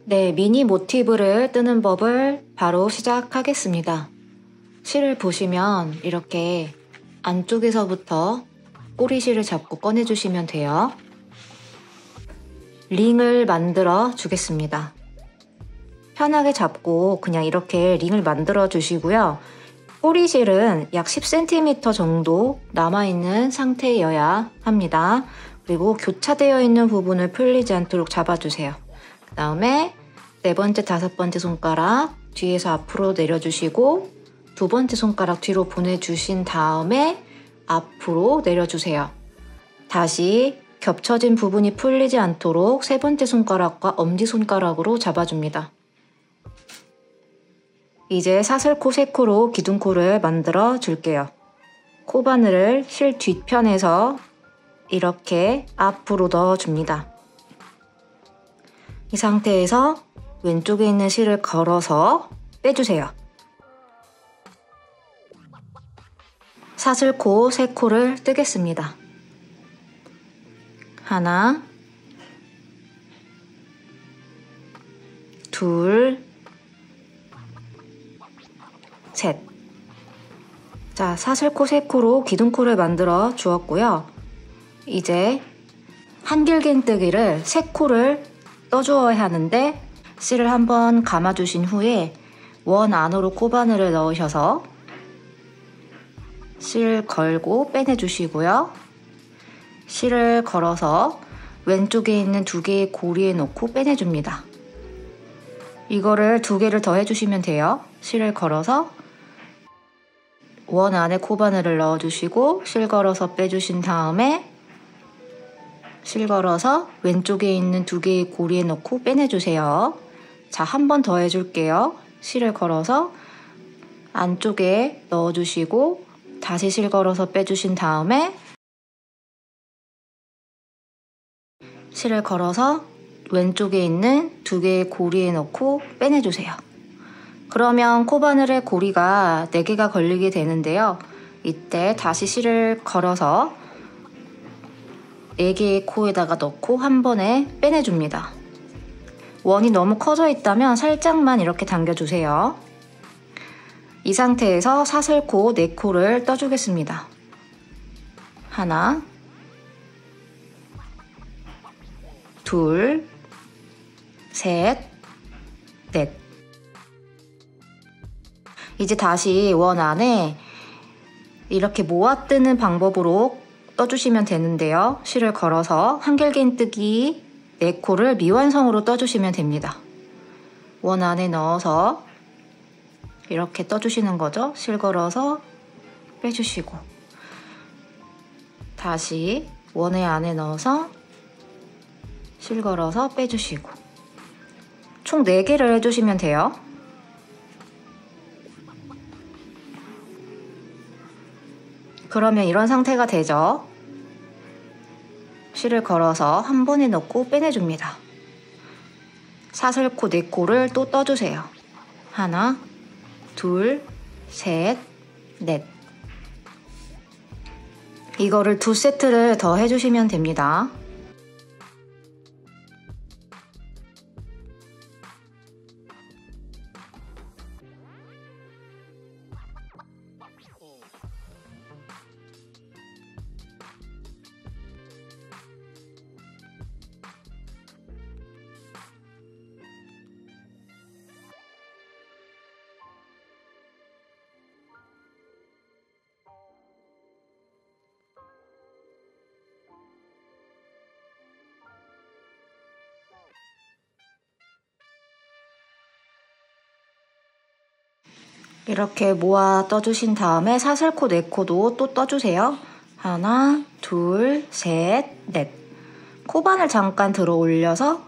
네, 미니 모티브를 뜨는 법을 바로 시작하겠습니다. 실을 보시면 이렇게 안쪽에서부터 꼬리실을 잡고 꺼내주시면 돼요. 링을 만들어 주겠습니다. 편하게 잡고 그냥 이렇게 링을 만들어 주시고요. 꼬리실은 약 10cm 정도 남아있는 상태여야 합니다. 그리고 교차되어 있는 부분을 풀리지 않도록 잡아주세요. 그 다음에 네 번째, 다섯 번째 손가락 뒤에서 앞으로 내려주시고 두 번째 손가락 뒤로 보내주신 다음에 앞으로 내려주세요. 다시 겹쳐진 부분이 풀리지 않도록 세 번째 손가락과 엄지손가락으로 잡아줍니다. 이제 사슬코 세 코로 기둥코를 만들어 줄게요. 코바늘을 실 뒤편에서 이렇게 앞으로 넣어줍니다. 이 상태에서 왼쪽에 있는 실을 걸어서 빼주세요. 사슬코 세 코를 뜨겠습니다. 하나, 둘, 셋. 자, 사슬코 세 코로 기둥코를 만들어 주었고요. 이제 한길긴뜨기를 세 코를 떠주어야 하는데 실을 한번 감아주신 후에 원 안으로 코바늘을 넣으셔서 실 걸고 빼내주시고요. 실을 걸어서 왼쪽에 있는 두 개의 고리에 놓고 빼내줍니다. 이거를 두 개를 더 해주시면 돼요. 실을 걸어서 원 안에 코바늘을 넣어주시고 실 걸어서 빼주신 다음에 실 걸어서 왼쪽에 있는 두 개의 고리에 넣고 빼내주세요. 자, 한 번 더 해줄게요. 실을 걸어서 안쪽에 넣어주시고 다시 실 걸어서 빼주신 다음에 실을 걸어서 왼쪽에 있는 두 개의 고리에 넣고 빼내주세요. 그러면 코바늘의 고리가 4개가 걸리게 되는데요. 이때 다시 실을 걸어서 4개의 코에다가 넣고 한 번에 빼내줍니다. 원이 너무 커져 있다면 살짝만 이렇게 당겨주세요. 이 상태에서 사슬코 4코를 떠주겠습니다. 하나, 둘, 셋, 넷. 이제 다시 원 안에 이렇게 모아뜨는 방법으로 떠주시면 되는데요. 실을 걸어서 한길긴뜨기 4코를 미완성으로 떠주시면 됩니다. 원 안에 넣어서 이렇게 떠주시는 거죠. 실 걸어서 빼주시고 다시 원의 안에 넣어서 실 걸어서 빼주시고 총 4개를 해주시면 돼요. 그러면 이런 상태가 되죠. 실을 걸어서 한 번에 넣고 빼내줍니다. 사슬코 4코를 또 떠주세요. 하나, 둘, 셋, 넷. 이거를 2세트를 더 해주시면 됩니다. 이렇게 모아 떠주신 다음에 사슬코 4코도 또 떠주세요. 하나, 둘, 셋, 넷. 코바늘 잠깐 들어 올려서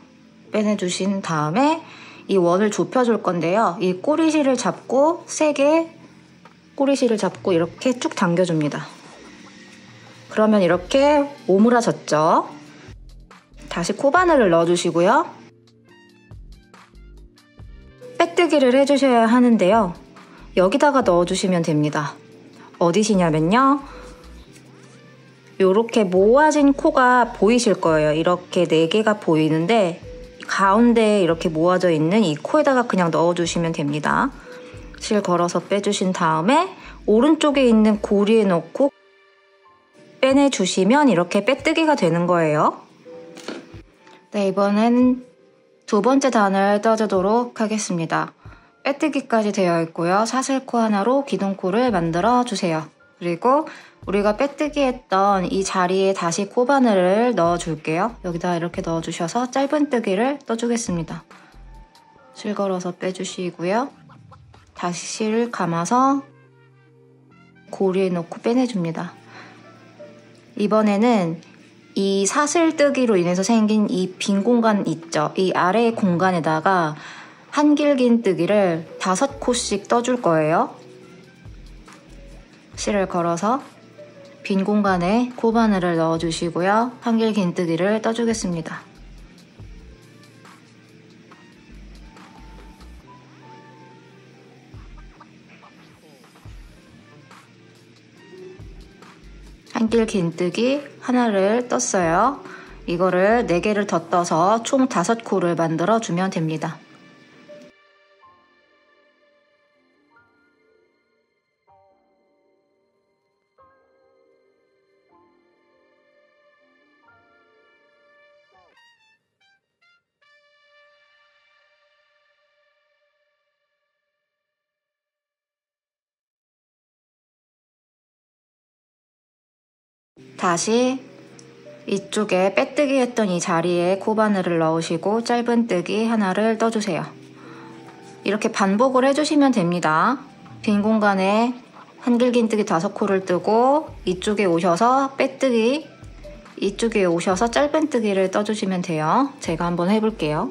빼내주신 다음에 이 원을 좁혀줄 건데요. 이 꼬리실을 잡고 세게 꼬리실을 잡고 이렇게 쭉 당겨줍니다. 그러면 이렇게 오므라졌죠? 다시 코바늘을 넣어주시고요. 빼뜨기를 해주셔야 하는데요. 여기다가 넣어주시면 됩니다. 어디시냐면요. 이렇게 모아진 코가 보이실 거예요. 이렇게 4개가 보이는데 가운데에 이렇게 모아져 있는 이 코에다가 그냥 넣어주시면 됩니다. 실 걸어서 빼주신 다음에 오른쪽에 있는 고리에 넣고 빼내주시면 이렇게 빼뜨기가 되는 거예요. 네, 이번엔 2번째 단을 떠주도록 하겠습니다. 빼뜨기까지 되어 있고요. 사슬코 하나로 기둥코를 만들어 주세요. 그리고 우리가 빼뜨기 했던 이 자리에 다시 코바늘을 넣어 줄게요. 여기다 이렇게 넣어 주셔서 짧은뜨기를 떠주겠습니다. 실 걸어서 빼주시고요. 다시 실 감아서 고리에 넣고 빼내줍니다. 이번에는 이 사슬뜨기로 인해서 생긴 이 빈 공간 있죠? 이 아래의 공간에다가 한길긴뜨기를 5코씩 떠줄 거예요. 실을 걸어서 빈 공간에 코바늘을 넣어주시고요. 한길긴뜨기를 떠주겠습니다. 한길긴뜨기 하나를 떴어요. 이거를 4개를 더 떠서 총 5코를 만들어 주면 됩니다. 다시 이쪽에 빼뜨기 했던 이 자리에 코바늘을 넣으시고 짧은뜨기 하나를 떠주세요. 이렇게 반복을 해주시면 됩니다. 빈 공간에 한길긴뜨기 5코를 뜨고 이쪽에 오셔서 빼뜨기, 이쪽에 오셔서 짧은뜨기를 떠주시면 돼요. 제가 한번 해볼게요.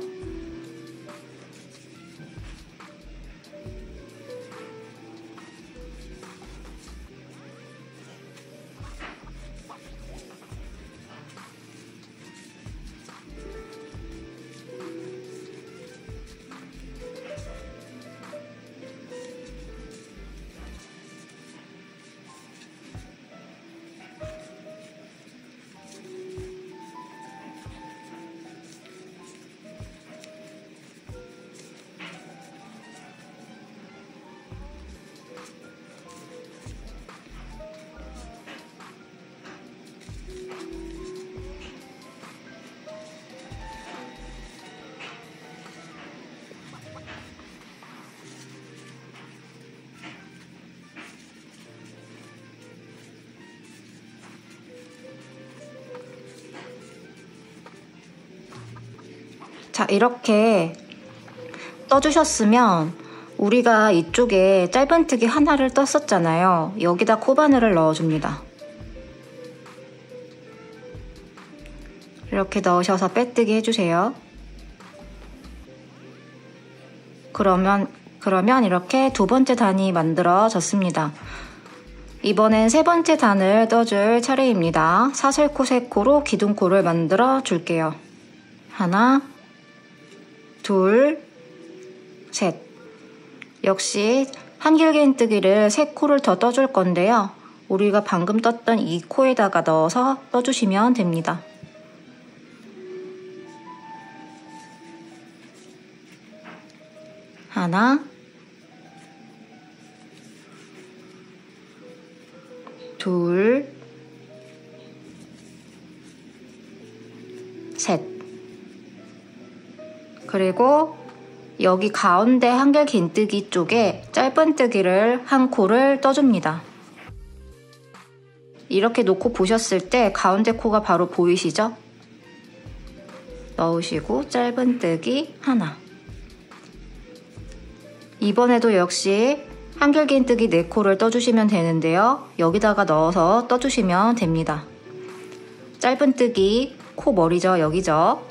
자, 이렇게 떠주셨으면 우리가 이쪽에 짧은뜨기 하나를 떴었잖아요. 여기다 코바늘을 넣어줍니다. 이렇게 넣으셔서 빼뜨기 해주세요. 그러면 이렇게 2번째 단이 만들어졌습니다. 이번엔 3번째 단을 떠줄 차례입니다. 사슬코 3코로 기둥코를 만들어 줄게요. 하나, 둘, 셋. 역시 한길긴뜨기를 3코를 더 떠줄 건데요. 우리가 방금 떴던 이 코에다가 넣어서 떠주시면 됩니다. 하나, 둘, 셋. 그리고 여기 가운데 한길긴뜨기 쪽에 짧은뜨기를 1코를 떠줍니다. 이렇게 놓고 보셨을 때 가운데 코가 바로 보이시죠? 넣으시고 짧은뜨기 하나. 이번에도 역시 한길긴뜨기 4코를 떠주시면 되는데요. 여기다가 넣어서 떠주시면 됩니다. 짧은뜨기 코 머리죠, 여기죠.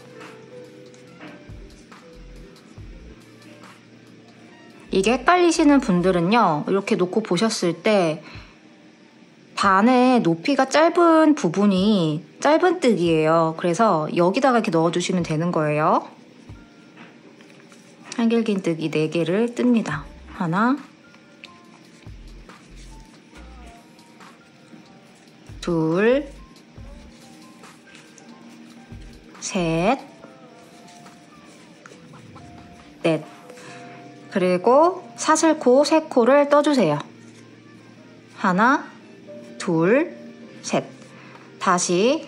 이게 헷갈리시는 분들은요, 이렇게 놓고 보셨을 때 단의 높이가 짧은 부분이 짧은뜨기예요. 그래서 여기다가 이렇게 넣어주시면 되는 거예요. 한길긴뜨기 4개를 뜹니다. 하나, 둘, 셋, 넷. 그리고 사슬코 3코를 떠주세요. 하나, 둘, 셋. 다시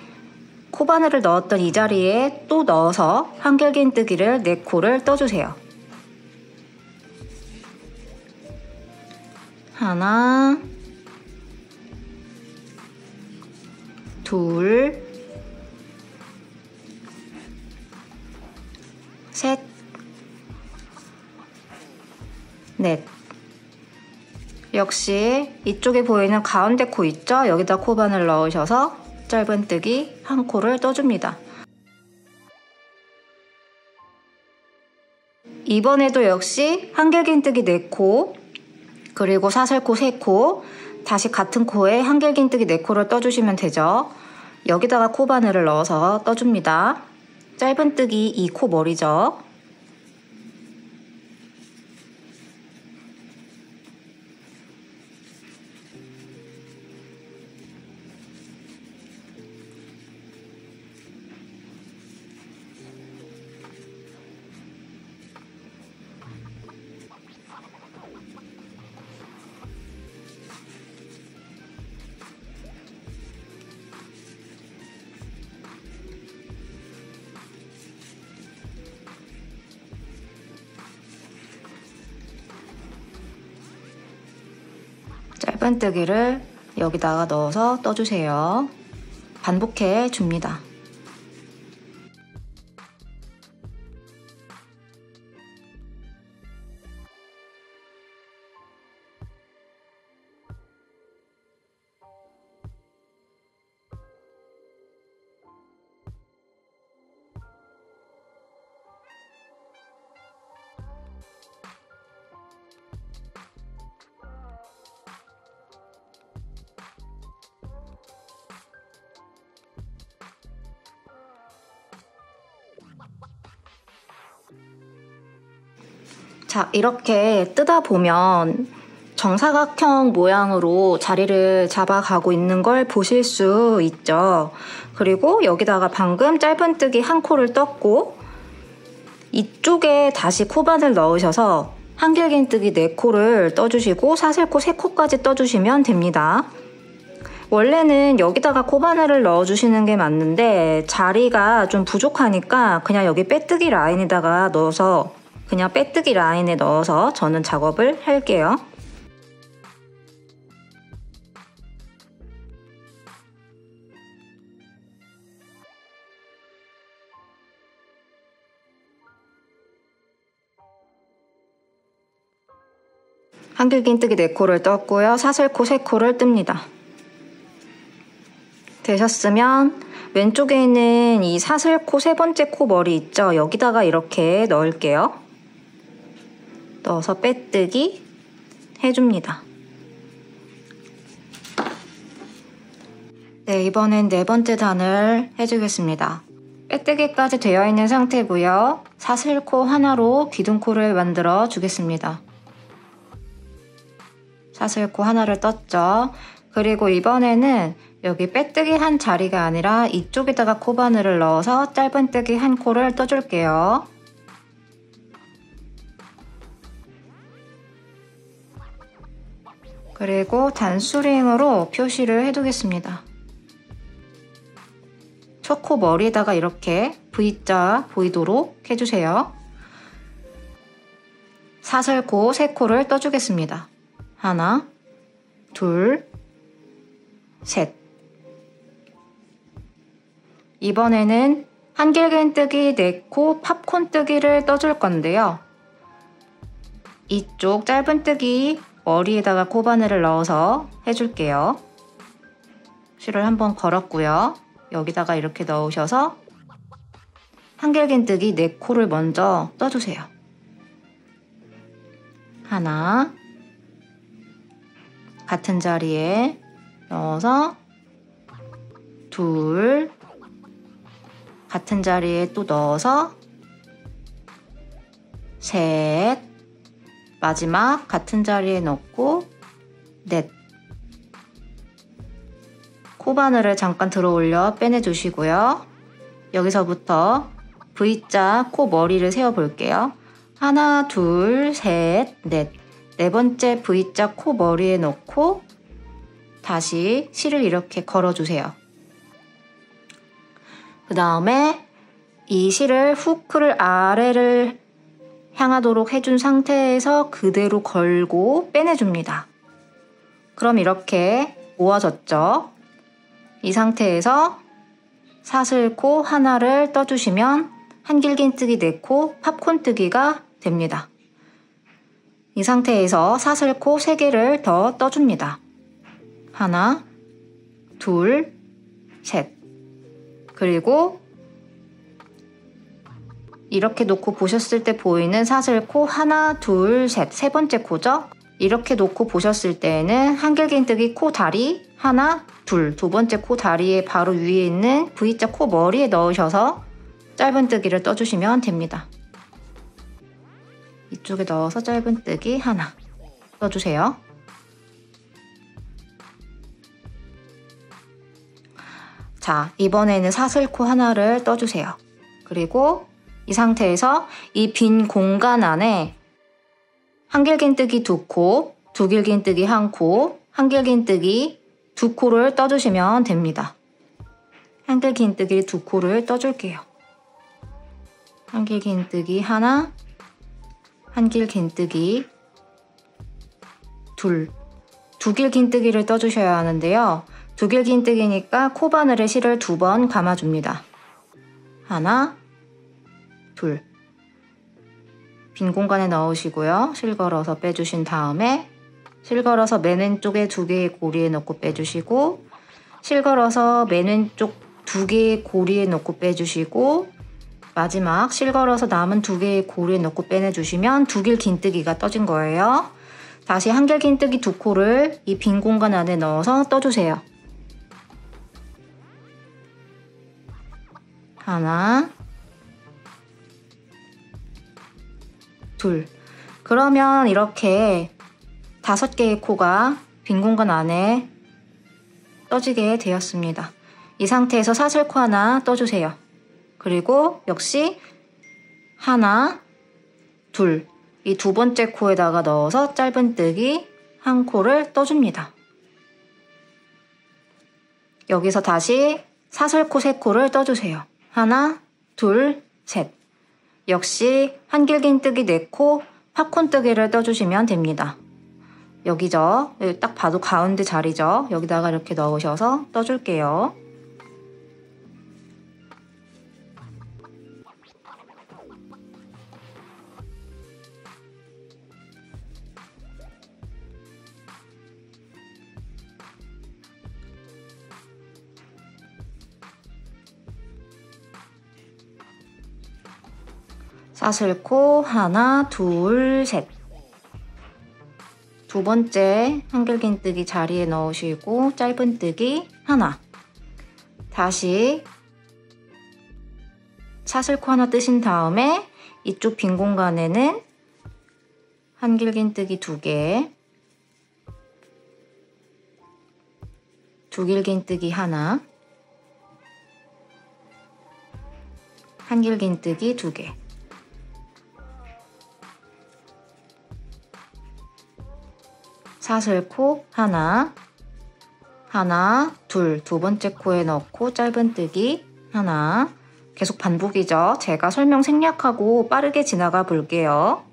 코바늘을 넣었던 이 자리에 또 넣어서 한길긴뜨기를 4코를 떠주세요. 하나, 둘, 셋, 넷. 역시 이쪽에 보이는 가운데 코 있죠? 여기다 코바늘 넣으셔서 짧은뜨기 1코를 떠줍니다. 이번에도 역시 한길긴뜨기 4코, 그리고 사슬코 3코, 다시 같은 코에 한길긴뜨기 4코를 떠주시면 되죠. 여기다가 코바늘을 넣어서 떠줍니다. 짧은뜨기 2코 머리죠. 짧은뜨기를 여기다가 넣어서 떠주세요. 반복해 줍니다. 자, 이렇게 뜯어 보면 정사각형 모양으로 자리를 잡아가고 있는 걸 보실 수 있죠. 그리고 여기다가 방금 짧은뜨기 1코를 떴고 이쪽에 다시 코바늘 넣으셔서 한길긴뜨기 4코를 떠주시고 사슬코 3코까지 떠주시면 됩니다. 원래는 여기다가 코바늘을 넣어주시는 게 맞는데 자리가 좀 부족하니까 그냥 여기 빼뜨기 라인에다가 넣어서 그냥 빼뜨기 라인에 넣어서 저는 작업을 할게요. 한길긴뜨기 4코를 떴고요. 사슬코 3코를 뜹니다. 되셨으면 왼쪽에 있는 이 사슬코 3번째 코 머리 있죠? 여기다가 이렇게 넣을게요. 넣어서 빼뜨기 해줍니다. 네, 이번엔 4번째 단을 해주겠습니다. 빼뜨기까지 되어 있는 상태고요. 사슬코 하나로 기둥코를 만들어 주겠습니다. 사슬코 하나를 떴죠. 그리고 이번에는 여기 빼뜨기 한 자리가 아니라 이쪽에다가 코바늘을 넣어서 짧은뜨기 1코를 떠줄게요. 그리고 단수링으로 표시를 해두겠습니다. 첫 코 머리에다가 이렇게 V자 보이도록 해주세요. 사슬코 3코를 떠주겠습니다. 하나, 둘, 셋. 이번에는 한길긴뜨기 4코 팝콘뜨기를 떠줄 건데요. 이쪽 짧은뜨기 머리에다가 코바늘을 넣어서 해줄게요. 실을 한번 걸었고요. 여기다가 이렇게 넣으셔서 한길긴뜨기 4코를 먼저 떠주세요. 하나, 같은 자리에 넣어서 둘, 같은 자리에 또 넣어서 셋, 마지막 같은 자리에 넣고 넷. 코바늘을 잠깐 들어 올려 빼내주시고요. 여기서부터 V자 코 머리를 세워 볼게요. 하나, 둘, 셋, 넷. 네 번째 V자 코 머리에 넣고 다시 실을 이렇게 걸어주세요. 그 다음에 이 실을 후크를 아래를 향하도록 해준 상태에서 그대로 걸고 빼내줍니다. 그럼 이렇게 모아졌죠? 이 상태에서 사슬코 하나를 떠주시면 한길긴뜨기 4코, 팝콘뜨기가 됩니다. 이 상태에서 사슬코 3개를 더 떠줍니다. 하나, 둘, 셋. 그리고 이렇게 놓고 보셨을 때 보이는 사슬코 하나, 둘, 셋. 세 번째 코죠? 이렇게 놓고 보셨을 때에는 한길긴뜨기 코 다리 하나, 둘. 두 번째 코 다리의 바로 위에 있는 V자 코 머리에 넣으셔서 짧은뜨기를 떠주시면 됩니다. 이쪽에 넣어서 짧은뜨기 하나 떠주세요. 자, 이번에는 사슬코 하나를 떠주세요. 그리고 이 상태에서 이 빈 공간 안에 한길긴뜨기 2코, 두길긴뜨기 1코, 한길긴뜨기 2코를 떠주시면 됩니다. 한길긴뜨기 2코를 떠줄게요. 한길긴뜨기 하나, 한길긴뜨기 둘, 두길긴뜨기를 떠주셔야 하는데요. 두길긴뜨기니까 코바늘에 실을 2번 감아줍니다. 하나, 둘. 빈 공간에 넣으시고요. 실 걸어서 빼주신 다음에 실 걸어서 맨 왼쪽에 2개의 고리에 넣고 빼주시고 실 걸어서 맨 왼쪽 2개의 고리에 넣고 빼주시고 마지막 실 걸어서 남은 2개의 고리에 넣고 빼내주시면 두길긴뜨기가 떠진 거예요. 다시 한길긴뜨기 2코를 이 빈 공간 안에 넣어서 떠주세요. 하나, 둘. 그러면 이렇게 5개의 코가 빈 공간 안에 떠지게 되었습니다. 이 상태에서 사슬코 하나 떠주세요. 그리고 역시 하나, 둘. 이 2번째 코에다가 넣어서 짧은뜨기 1코를 떠줍니다. 여기서 다시 사슬코 3코를 떠주세요. 하나, 둘, 셋. 역시 한길긴뜨기 4코, 팝콘뜨기를 떠주시면 됩니다. 여기죠. 여기 딱 봐도 가운데 자리죠. 여기다가 이렇게 넣으셔서 떠줄게요. 사슬코 하나, 둘, 셋. 2번째 한길긴뜨기 자리에 넣으시고 짧은뜨기 하나. 다시 사슬코 하나 뜨신 다음에 이쪽 빈 공간에는 한길긴뜨기 2개, 두길긴뜨기 하나, 한길긴뜨기 2개. 사슬코 하나, 하나, 둘. 2번째 코에 넣고 짧은뜨기 하나. 계속 반복이죠. 제가 설명 생략하고 빠르게 지나가 볼게요.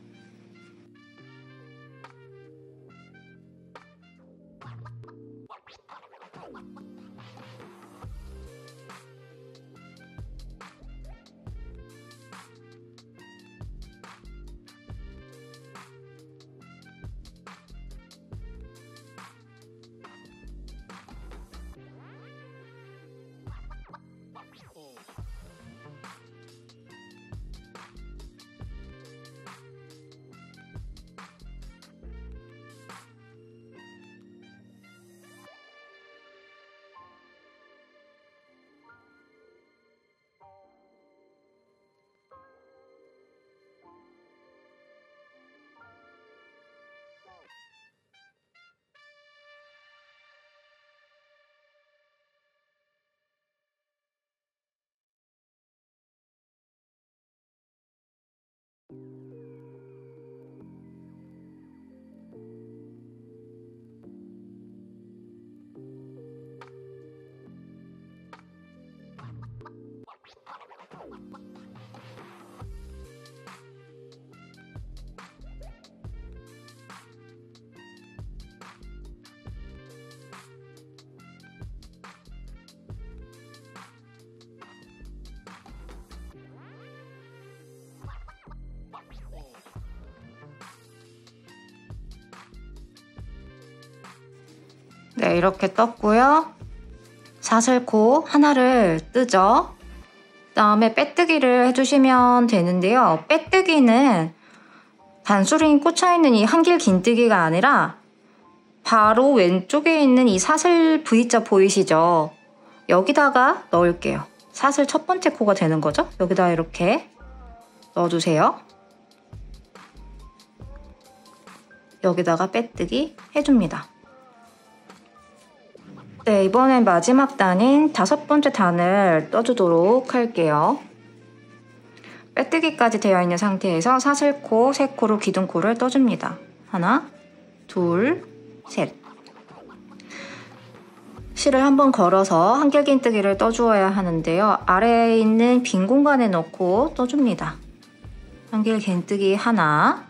네, 이렇게 떴고요. 사슬코 하나를 뜨죠. 그다음에 빼뜨기를 해주시면 되는데요. 빼뜨기는 단수링이 꽂혀있는 이 한길 긴뜨기가 아니라 바로 왼쪽에 있는 이 사슬 V자 보이시죠? 여기다가 넣을게요. 사슬 첫 번째 코가 되는 거죠? 여기다 이렇게 넣어주세요. 여기다가 빼뜨기 해줍니다. 네, 이번엔 마지막 단인 5번째 단을 떠주도록 할게요. 빼뜨기까지 되어 있는 상태에서 사슬코 3코로 기둥코를 떠줍니다. 하나, 둘, 셋. 실을 한번 걸어서 한길긴뜨기를 떠주어야 하는데요. 아래에 있는 빈 공간에 넣고 떠줍니다. 한길긴뜨기 하나,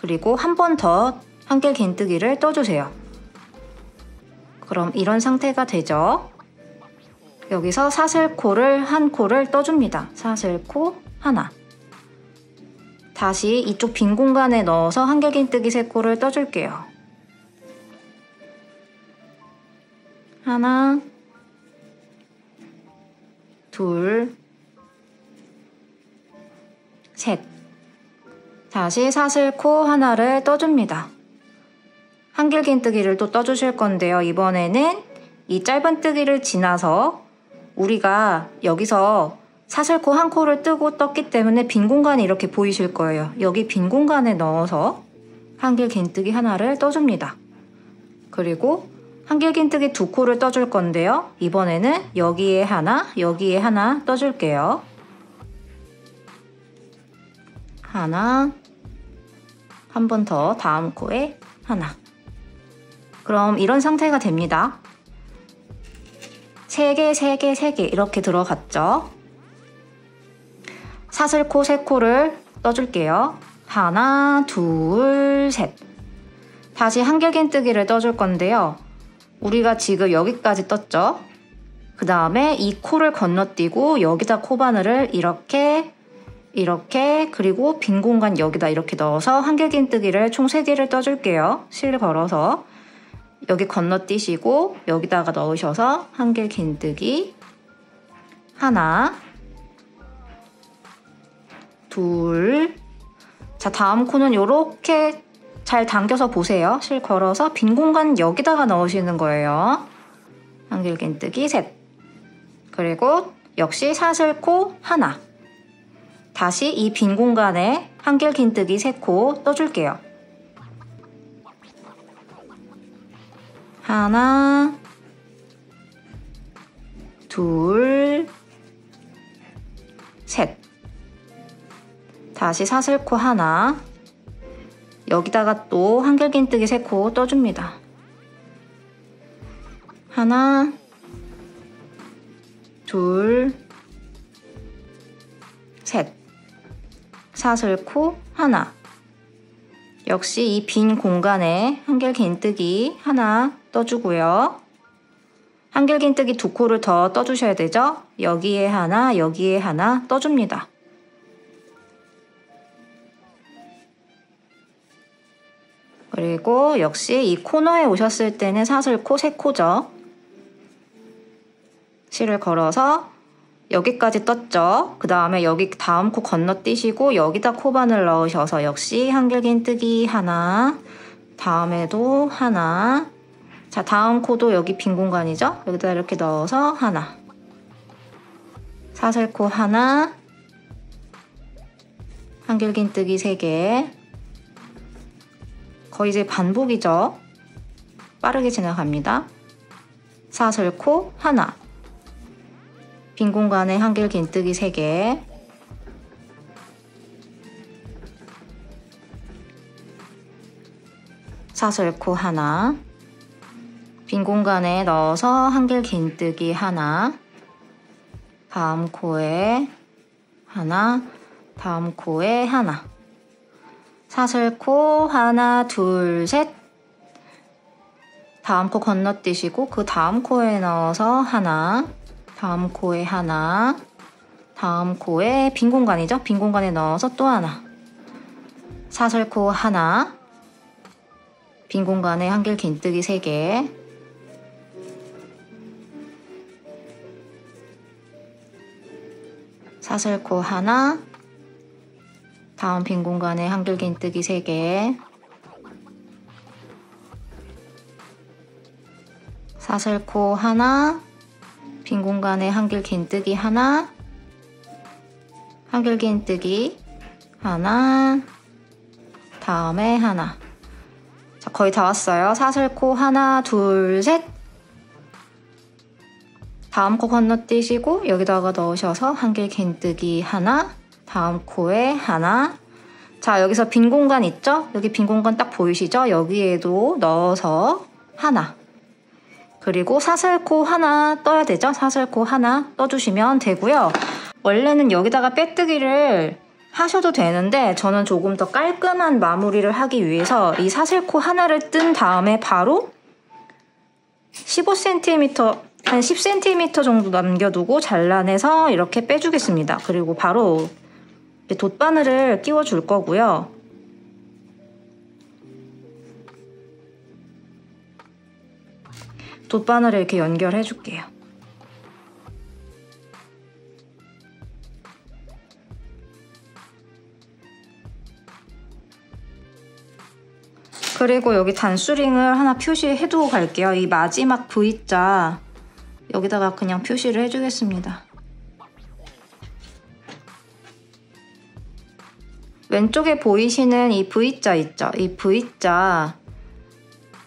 그리고 한 번 더 한길긴뜨기를 떠주세요. 그럼 이런 상태가 되죠. 여기서 사슬코를 한 코를 떠줍니다. 사슬코 하나. 다시 이쪽 빈 공간에 넣어서 한길긴뜨기 3코를 떠줄게요. 하나, 둘, 셋. 다시 사슬코 하나를 떠줍니다. 한길긴뜨기를 또 떠주실 건데요. 이번에는 이 짧은 뜨기를 지나서 우리가 여기서 사슬코 한 코를 뜨고 떴기 때문에 빈 공간이 이렇게 보이실 거예요. 여기 빈 공간에 넣어서 한길긴뜨기 하나를 떠줍니다. 그리고 한길긴뜨기 2코를 떠줄 건데요. 이번에는 여기에 하나, 여기에 하나 떠줄게요. 하나, 한 번 더 다음 코에 하나. 그럼 이런 상태가 됩니다. 3개, 3개, 3개 이렇게 들어갔죠. 사슬코 3코를 떠줄게요. 하나, 둘, 셋. 다시 한길긴뜨기를 떠줄 건데요. 우리가 지금 여기까지 떴죠. 그 다음에 이 코를 건너뛰고 여기다 코바늘을 이렇게 그리고 빈 공간 여기다 이렇게 넣어서 한길긴뜨기를 총 3개를 떠줄게요. 실 걸어서 여기 건너뛰시고 여기다가 넣으셔서 한길긴뜨기 하나, 둘. 자, 다음 코는 이렇게 잘 당겨서 보세요. 실 걸어서 빈 공간 여기다가 넣으시는 거예요. 한길긴뜨기 셋. 그리고 역시 사슬코 하나. 다시 이 빈 공간에 한길긴뜨기 3코 떠줄게요. 하나, 둘, 셋. 다시 사슬코 하나. 여기다가 또 한길긴뜨기 3코 떠줍니다. 하나, 둘, 셋. 사슬코 하나. 역시 이 빈 공간에 한길긴뜨기 하나 떠주고요. 한길긴뜨기 2코를 더 떠주셔야 되죠? 여기에 하나, 여기에 하나 떠줍니다. 그리고 역시 이 코너에 오셨을 때는 사슬코 3코죠. 실을 걸어서 여기까지 떴죠. 그 다음에 여기 다음 코 건너뛰시고 여기다 코바늘 넣으셔서 역시 한길긴뜨기 하나, 다음에도 하나. 자, 다음 코도 여기 빈 공간이죠. 여기다 이렇게 넣어서 하나. 사슬코 하나, 한길긴뜨기 3개. 거의 이제 반복이죠. 빠르게 지나갑니다. 사슬코 하나. 빈 공간에 한길긴뜨기 3개. 사슬코 하나. 빈 공간에 넣어서 한길긴뜨기 하나. 다음 코에 하나. 다음 코에 하나. 사슬코 하나, 둘, 셋. 다음 코 건너뛰시고 그 다음 코에 넣어서 하나. 다음 코에 하나, 다음 코에 빈 공간이죠? 빈 공간에 넣어서 또 하나. 사슬코 하나, 빈 공간에 한길긴뜨기 3개. 사슬코 하나, 다음 빈 공간에 한길긴뜨기 3개, 사슬코 하나, 빈 공간에 한길긴뜨기 하나, 한길긴뜨기 하나, 다음에 하나. 자, 거의 다 왔어요. 사슬코 하나, 둘, 셋. 다음 코 건너뛰시고 여기다가 넣으셔서 한길긴뜨기 하나, 다음 코에 하나. 자, 여기서 빈 공간 있죠? 여기 빈 공간 딱 보이시죠? 여기에도 넣어서 하나. 그리고 사슬코 하나 떠야 되죠? 사슬코 하나 떠주시면 되고요. 원래는 여기다가 빼뜨기를 하셔도 되는데 저는 조금 더 깔끔한 마무리를 하기 위해서 이 사슬코 하나를 뜬 다음에 바로 15cm, 한 10cm 정도 남겨두고 잘라내서 이렇게 빼주겠습니다. 그리고 바로 돗바늘을 끼워줄 거고요. 돗바늘을 이렇게 연결해 줄게요. 그리고 여기 단수링을 하나 표시해두고 갈게요. 이 마지막 V자 여기다가 그냥 표시를 해주겠습니다. 왼쪽에 보이시는 이 V자 있죠? 이 V자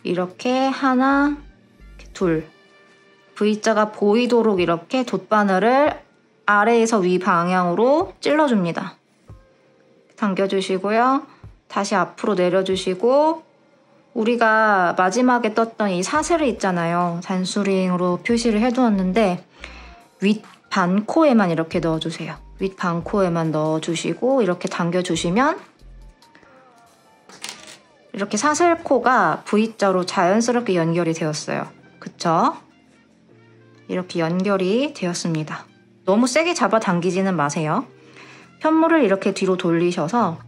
이렇게 하나, 둘 V자가 보이도록 이렇게 돗바늘을 아래에서 위 방향으로 찔러줍니다. 당겨주시고요. 다시 앞으로 내려주시고 우리가 마지막에 떴던 이 사슬이 있잖아요. 단수링으로 표시를 해두었는데 윗 반코에만 이렇게 넣어주세요. 윗 반코에만 넣어주시고 이렇게 당겨주시면 이렇게 사슬코가 V자로 자연스럽게 연결이 되었어요. 그쵸? 이렇게 연결이 되었습니다. 너무 세게 잡아당기지는 마세요. 편물을 이렇게 뒤로 돌리셔서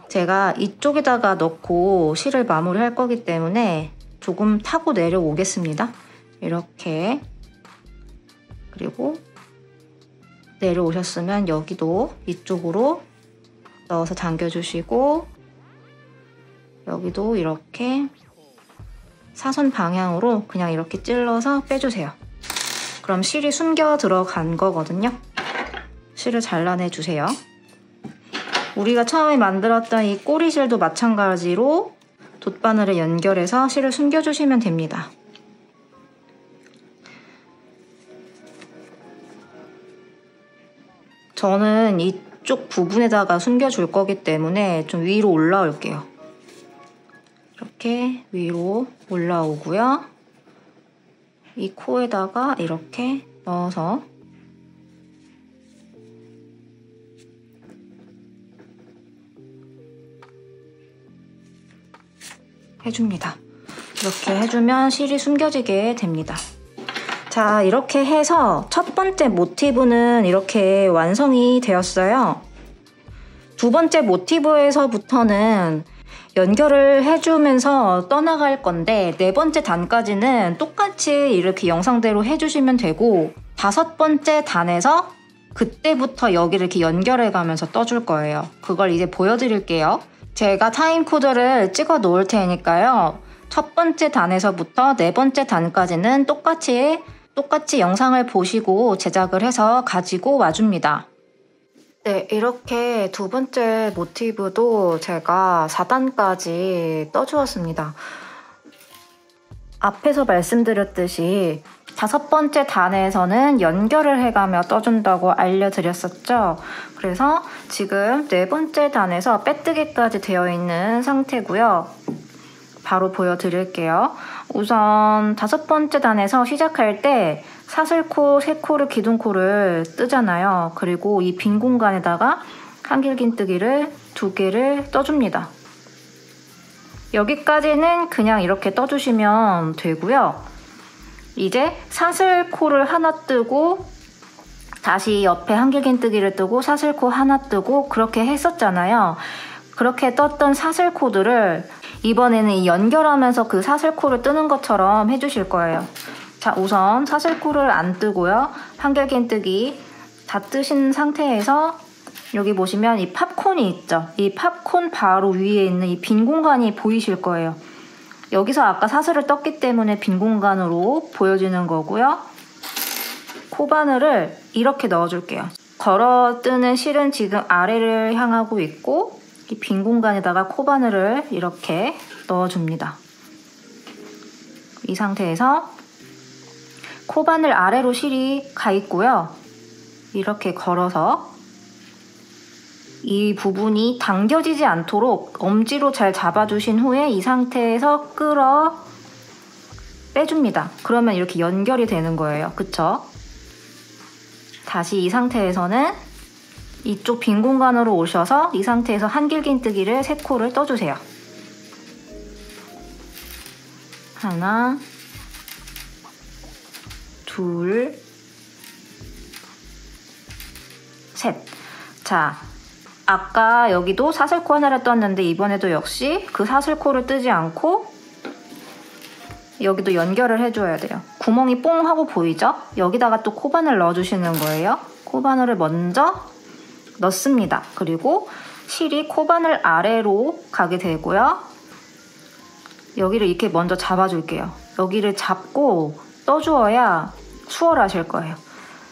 제가 이쪽에다가 넣고 실을 마무리할 거기 때문에 조금 타고 내려오겠습니다. 이렇게. 그리고 내려오셨으면 여기도 이쪽으로 넣어서 당겨주시고 여기도 이렇게 사선 방향으로 그냥 이렇게 찔러서 빼주세요. 그럼 실이 숨겨 들어간 거거든요. 실을 잘라내주세요. 우리가 처음에 만들었던 이 꼬리실도 마찬가지로 돗바늘을 연결해서 실을 숨겨주시면 됩니다. 저는 이쪽 부분에다가 숨겨줄 거기 때문에 좀 위로 올라올게요. 이렇게 위로 올라오고요. 이 코에다가 이렇게 넣어서 해줍니다. 이렇게 해주면 실이 숨겨지게 됩니다. 자, 이렇게 해서 첫 번째 모티브는 이렇게 완성이 되었어요. 두 번째 모티브에서부터는 연결을 해주면서 떠나갈 건데 네 번째 단까지는 똑같이 이렇게 영상대로 해주시면 되고 다섯 번째 단에서 그때부터 여기를 이렇게 연결해가면서 떠줄 거예요. 그걸 이제 보여드릴게요. 제가 타임코드를 찍어 놓을 테니까요. 첫 번째 단에서부터 네 번째 단까지는 똑같이 영상을 보시고 제작을 해서 가지고 와줍니다. 네, 이렇게 두 번째 모티브도 제가 4단까지 떠주었습니다. 앞에서 말씀드렸듯이 다섯 번째 단에서는 연결을 해가며 떠준다고 알려드렸었죠. 그래서 지금 네 번째 단에서 빼뜨기까지 되어 있는 상태고요. 바로 보여드릴게요. 우선 다섯 번째 단에서 시작할 때 사슬코 3코를 기둥코를 뜨잖아요. 그리고 이 빈 공간에다가 한길긴뜨기를 2개를 떠줍니다. 여기까지는 그냥 이렇게 떠주시면 되고요. 이제 사슬코를 하나 뜨고 다시 옆에 한길긴뜨기를 뜨고 사슬코 하나 뜨고 그렇게 했었잖아요. 그렇게 떴던 사슬코들을 이번에는 이 연결하면서 그 사슬코를 뜨는 것처럼 해주실 거예요. 자, 우선 사슬코를 안 뜨고요. 한길긴뜨기 다 뜨신 상태에서 여기 보시면 이 팝콘이 있죠. 이 팝콘 바로 위에 있는 이 빈 공간이 보이실 거예요. 여기서 아까 사슬을 떴기 때문에 빈 공간으로 보여지는 거고요. 코바늘을 이렇게 넣어줄게요. 걸어 뜨는 실은 지금 아래를 향하고 있고 이 빈 공간에다가 코바늘을 이렇게 넣어줍니다. 이 상태에서 코바늘 아래로 실이 가 있고요. 이렇게 걸어서 이 부분이 당겨지지 않도록 엄지로 잘 잡아주신 후에 이 상태에서 끌어 빼줍니다. 그러면 이렇게 연결이 되는 거예요. 그쵸? 다시 이 상태에서는 이쪽 빈 공간으로 오셔서 이 상태에서 한길긴뜨기를 3코를 떠주세요. 하나, 둘, 셋. 자, 아까 여기도 사슬코 하나를 떴는데 이번에도 역시 그 사슬코를 뜨지 않고 여기도 연결을 해줘야 돼요. 구멍이 뽕 하고 보이죠? 여기다가 또 코바늘 넣어주시는 거예요. 코바늘을 먼저 넣습니다. 그리고 실이 코바늘 아래로 가게 되고요. 여기를 이렇게 먼저 잡아줄게요. 여기를 잡고 떠주어야 수월하실 거예요.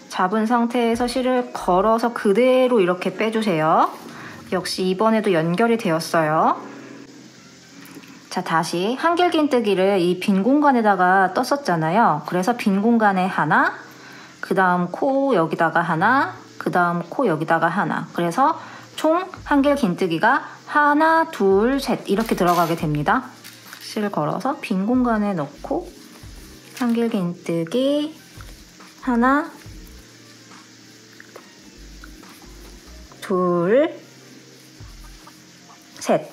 잡은 상태에서 실을 걸어서 그대로 이렇게 빼주세요. 역시 이번에도 연결이 되었어요. 자, 다시 한길긴뜨기를 이 빈 공간에다가 떴었잖아요. 그래서 빈 공간에 하나, 그 다음 코 여기다가 하나, 그 다음 코 여기다가 하나. 그래서 총 한길긴뜨기가 하나, 둘, 셋 이렇게 들어가게 됩니다. 실을 걸어서 빈 공간에 넣고 한길긴뜨기 하나, 둘, 셋.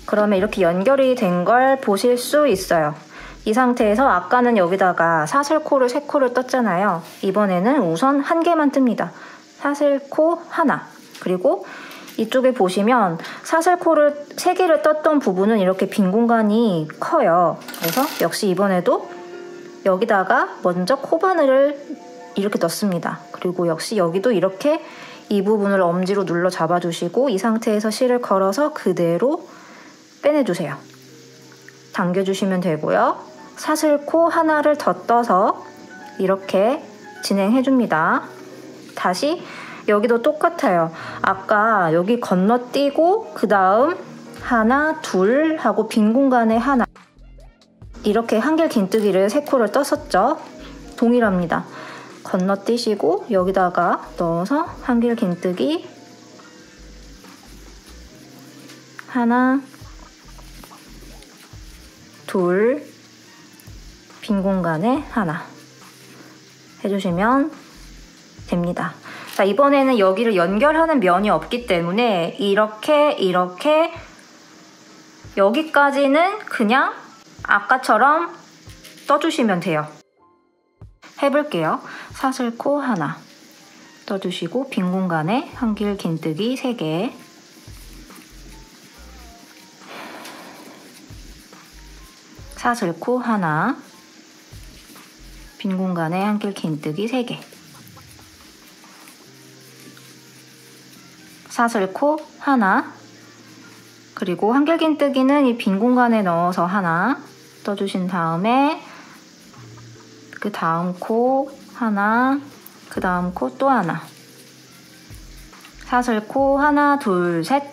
그러면 이렇게 연결이 된 걸 보실 수 있어요. 이 상태에서 아까는 여기다가 사슬코를 3코를 떴잖아요. 이번에는 우선 1개만 뜹니다. 사슬코 하나. 그리고 이쪽에 보시면 사슬코를 3개를 떴던 부분은 이렇게 빈 공간이 커요. 그래서 역시 이번에도 여기다가 먼저 코바늘을 이렇게 넣습니다. 그리고 역시 여기도 이렇게 이 부분을 엄지로 눌러 잡아주시고 이 상태에서 실을 걸어서 그대로 빼내주세요. 당겨주시면 되고요. 사슬코 하나를 더 떠서 이렇게 진행해줍니다. 다시 여기도 똑같아요. 아까 여기 건너뛰고 그 다음 하나, 둘 하고 빈 공간에 하나 이렇게 한길긴뜨기를 3코를 떴었죠. 동일합니다. 건너뛰시고 여기다가 넣어서 한길긴뜨기 하나, 둘, 빈 공간에 하나 해주시면 됩니다. 자, 이번에는 여기를 연결하는 면이 없기 때문에 이렇게 여기까지는 그냥 아까처럼 떠주시면 돼요. 해볼게요. 사슬코 하나 떠주시고 빈 공간에 한길긴뜨기 3개 사슬코 하나 빈 공간에 한길긴뜨기 3개 사슬코 하나 그리고 한길긴뜨기는 이 빈 공간에 넣어서 하나 떠주신 다음에 그 다음 코 하나 그 다음 코 또 하나 사슬코 하나 둘 셋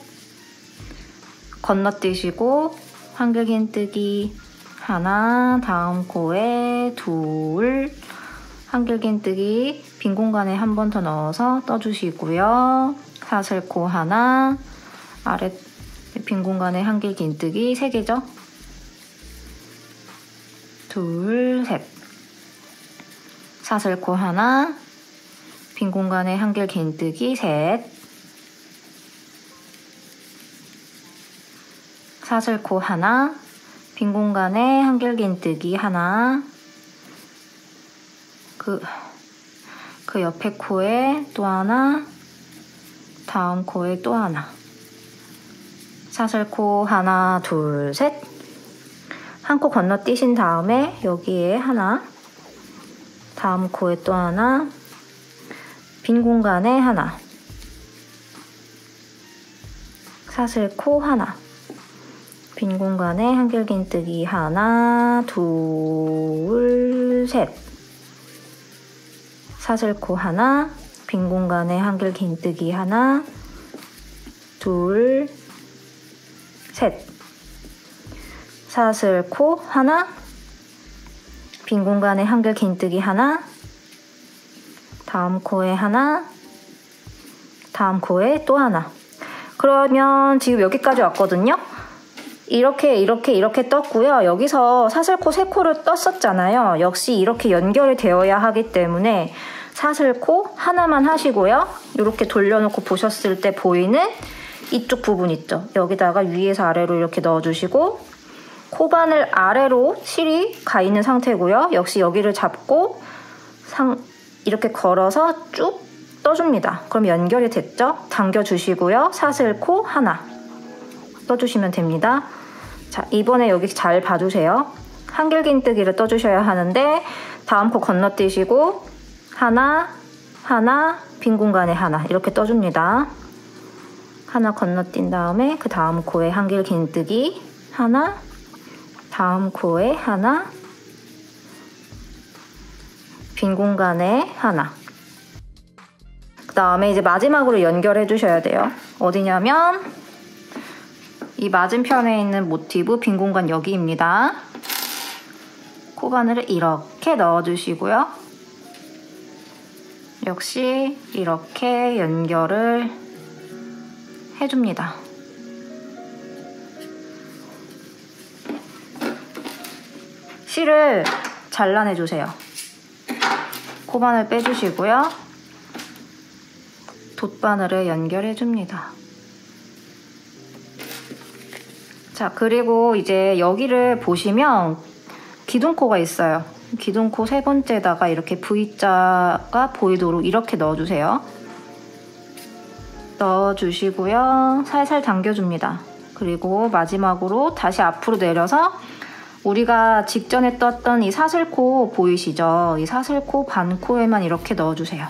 건너뛰시고 한길긴뜨기 하나 다음 코에 둘 한길긴뜨기 빈 공간에 한 번 더 넣어서 떠주시고요. 사슬코 하나 아래 빈 공간에 한길긴뜨기 3개죠. 둘, 셋 사슬코 하나 빈 공간에 한길긴뜨기 셋 사슬코 하나 빈 공간에 한길긴뜨기 하나 그 옆에 코에 또 하나 다음 코에 또 하나 사슬코 하나 둘 셋 한 코 건너뛰신 다음에 여기에 하나 다음 코에 또 하나, 빈 공간에 하나, 사슬코 하나, 빈 공간에 한길긴뜨기 하나, 둘, 셋, 사슬코 하나, 빈 공간에 한길긴뜨기 하나, 둘, 셋, 사슬코 하나, 빈 공간에 한길긴뜨기 하나, 다음 코에 하나, 다음 코에 또 하나. 그러면 지금 여기까지 왔거든요. 이렇게 떴고요. 여기서 사슬코 3코를 떴었잖아요. 역시 이렇게 연결이 되어야 하기 때문에 사슬코 하나만 하시고요. 이렇게 돌려놓고 보셨을 때 보이는 이쪽 부분 있죠. 여기다가 위에서 아래로 이렇게 넣어주시고 코바늘 아래로 실이 가 있는 상태고요. 역시 여기를 잡고 이렇게 걸어서 쭉 떠줍니다. 그럼 연결이 됐죠? 당겨주시고요. 사슬코 하나 떠주시면 됩니다. 자, 이번에 여기 잘 봐주세요. 한길긴뜨기를 떠주셔야 하는데 다음 코 건너뛰시고 하나, 하나, 빈 공간에 하나 이렇게 떠줍니다. 하나 건너뛴 다음에 그 다음 코에 한길긴뜨기 하나, 다음 코에 하나, 빈 공간에 하나. 그 다음에 이제 마지막으로 연결해 주셔야 돼요. 어디냐면 이 맞은편에 있는 모티브 빈 공간 여기입니다. 코바늘을 이렇게 넣어주시고요. 역시 이렇게 연결을 해줍니다. 실을 잘라내주세요. 코바늘 빼주시고요. 돗바늘을 연결해줍니다. 자, 그리고 이제 여기를 보시면 기둥코가 있어요. 기둥코 3번째다가 이렇게 V자가 보이도록 이렇게 넣어주세요. 넣어주시고요. 살살 당겨줍니다. 그리고 마지막으로 다시 앞으로 내려서 우리가 직전에 떴던 이 사슬코 보이시죠? 이 사슬코 반코에만 이렇게 넣어주세요.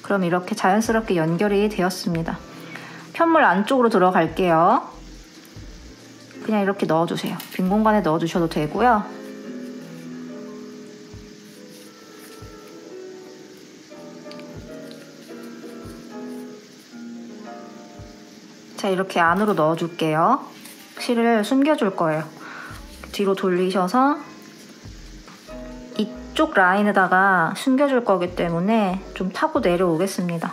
그럼 이렇게 자연스럽게 연결이 되었습니다. 편물 안쪽으로 들어갈게요. 그냥 이렇게 넣어주세요. 빈 공간에 넣어주셔도 되고요. 자, 이렇게 안으로 넣어줄게요. 실을 숨겨줄 거예요. 뒤로 돌리셔서 이쪽 라인에다가 숨겨줄 거기 때문에 좀 타고 내려오겠습니다.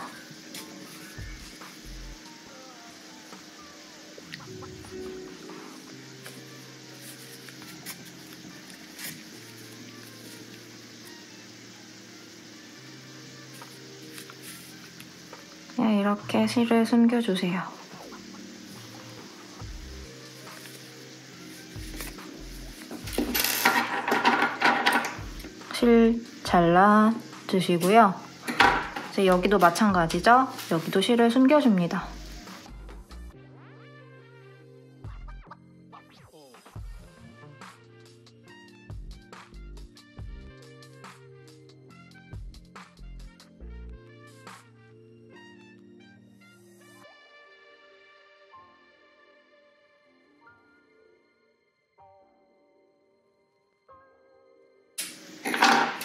그냥 이렇게 실을 숨겨주세요. 실 잘라 주시고요. 이제 여기도 마찬가지죠? 여기도 실을 숨겨줍니다.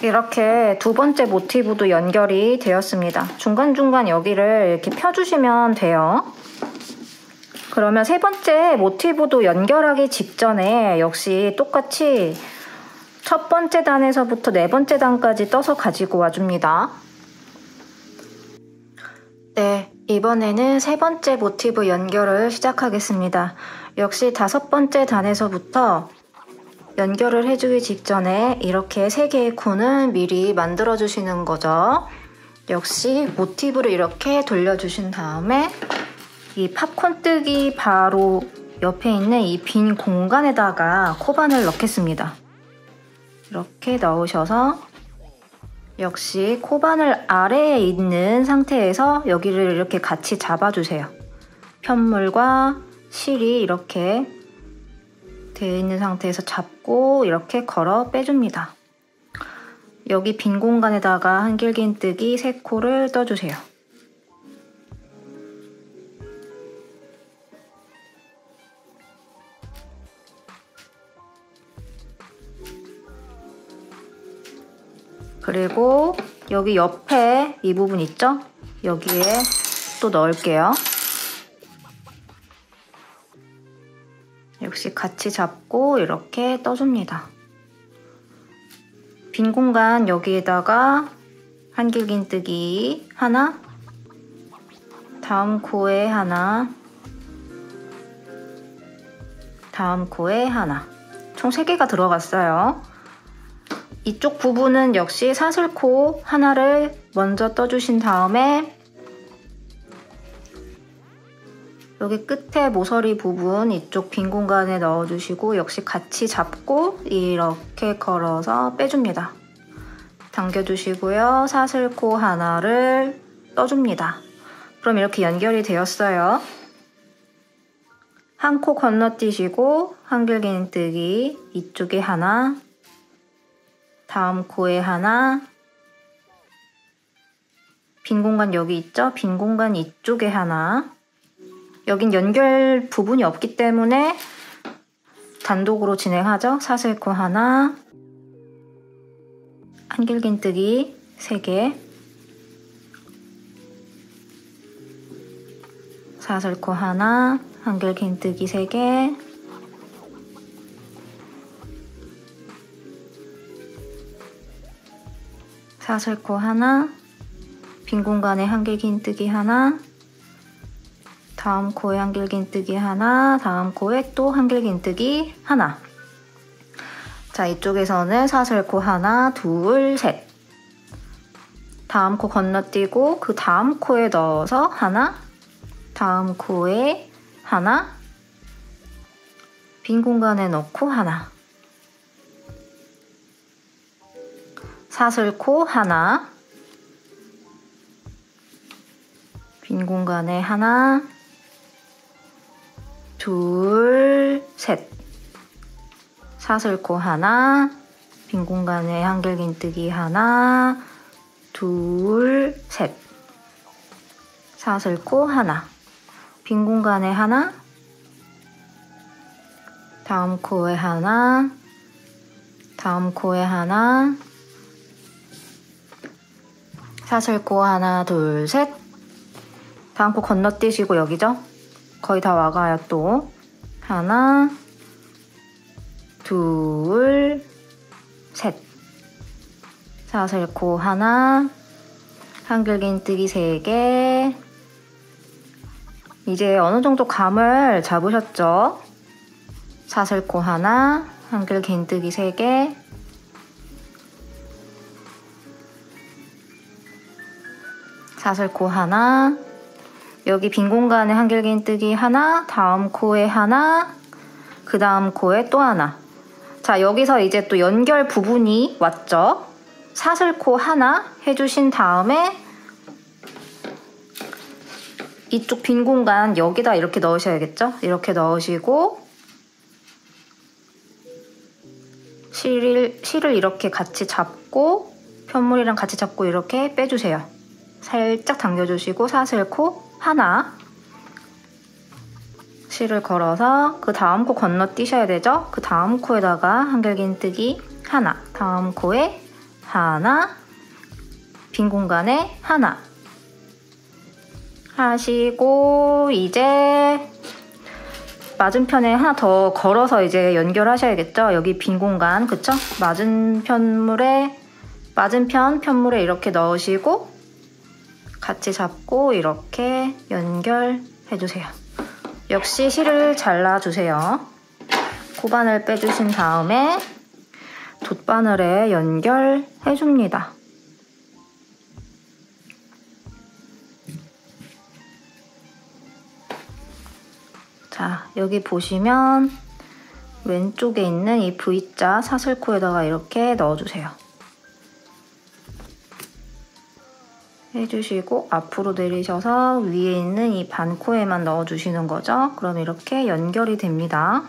이렇게 두 번째 모티브도 연결이 되었습니다. 중간중간 여기를 이렇게 펴주시면 돼요. 그러면 세 번째 모티브도 연결하기 직전에 역시 똑같이 첫 번째 단에서부터 네 번째 단까지 떠서 가지고 와줍니다. 네, 이번에는 세 번째 모티브 연결을 시작하겠습니다. 역시 다섯 번째 단에서부터 연결을 해주기 직전에 이렇게 3개의 코는 미리 만들어주시는 거죠. 역시 모티브를 이렇게 돌려주신 다음에 이 팝콘 뜨기 바로 옆에 있는 이 빈 공간에다가 코바늘 넣겠습니다. 이렇게 넣으셔서 역시 코바늘 아래에 있는 상태에서 여기를 이렇게 같이 잡아주세요. 편물과 실이 이렇게 되어 있는 상태에서 잡고 이렇게 걸어 빼줍니다. 여기 빈 공간에다가 한길긴뜨기 3코를 떠주세요. 그리고 여기 옆에 이 부분 있죠? 여기에 또 넣을게요. 역시 같이 잡고 이렇게 떠줍니다. 빈 공간 여기에다가 한길긴뜨기 하나, 다음 코에 하나, 다음 코에 하나. 총 3개가 들어갔어요. 이쪽 부분은 역시 사슬코 하나를 먼저 떠주신 다음에 여기 끝에 모서리 부분 이쪽 빈 공간에 넣어주시고 역시 같이 잡고 이렇게 걸어서 빼줍니다. 당겨주시고요. 사슬코 하나를 떠줍니다. 그럼 이렇게 연결이 되었어요. 한 코 건너뛰시고 한길긴뜨기 이쪽에 하나, 다음 코에 하나, 빈 공간 여기 있죠? 빈 공간 이쪽에 하나. 여긴 연결 부분이 없기 때문에 단독으로 진행하죠. 사슬코 하나, 한길긴뜨기 3개, 사슬코 하나, 한길긴뜨기 3개, 사슬코 하나, 빈 공간에 한길긴뜨기 하나, 다음 코에 한길긴뜨기 하나, 다음 코에 또 한길긴뜨기 하나. 자, 이쪽에서는 사슬코 하나, 둘, 셋. 다음 코 건너뛰고 그 다음 코에 넣어서 하나, 다음 코에 하나, 빈 공간에 넣고 하나. 사슬코 하나, 빈 공간에 하나, 둘, 셋. 사슬코 하나, 빈 공간에 한길긴뜨기 하나, 둘, 셋. 사슬코 하나, 빈 공간에 하나, 다음 코에 하나, 다음 코에 하나, 사슬코 하나, 둘, 셋. 다음 코 건너뛰시고 여기죠? 거의 다 와가요 또. 하나, 둘, 셋. 사슬코 하나, 한길긴뜨기 3개. 이제 어느 정도 감을 잡으셨죠? 사슬코 하나, 한길긴뜨기 3개. 사슬코 하나, 여기 빈 공간에 한길긴뜨기 하나, 다음 코에 하나, 그 다음 코에 또 하나. 자, 여기서 이제 또 연결 부분이 왔죠? 사슬코 하나 해주신 다음에 이쪽 빈 공간 여기다 이렇게 넣으셔야겠죠? 이렇게 넣으시고 실을 이렇게 같이 잡고 편물이랑 같이 잡고 이렇게 빼주세요. 살짝 당겨주시고 사슬코 하나, 실을 걸어서 그 다음 코 건너뛰셔야 되죠? 그 다음 코에다가 한길긴뜨기 하나, 다음 코에 하나, 빈 공간에 하나 하시고 이제 맞은편에 하나 더 걸어서 이제 연결하셔야겠죠? 여기 빈 공간, 그쵸? 맞은편 편물에 이렇게 넣으시고 같이 잡고 이렇게 연결해주세요. 역시 실을 잘라주세요. 코바늘 빼주신 다음에 돗바늘에 연결해줍니다. 자, 여기 보시면 왼쪽에 있는 이 V자 사슬코에다가 이렇게 넣어주세요. 해주시고 앞으로 내리셔서 위에 있는 이 반코에만 넣어주시는 거죠. 그럼 이렇게 연결이 됩니다.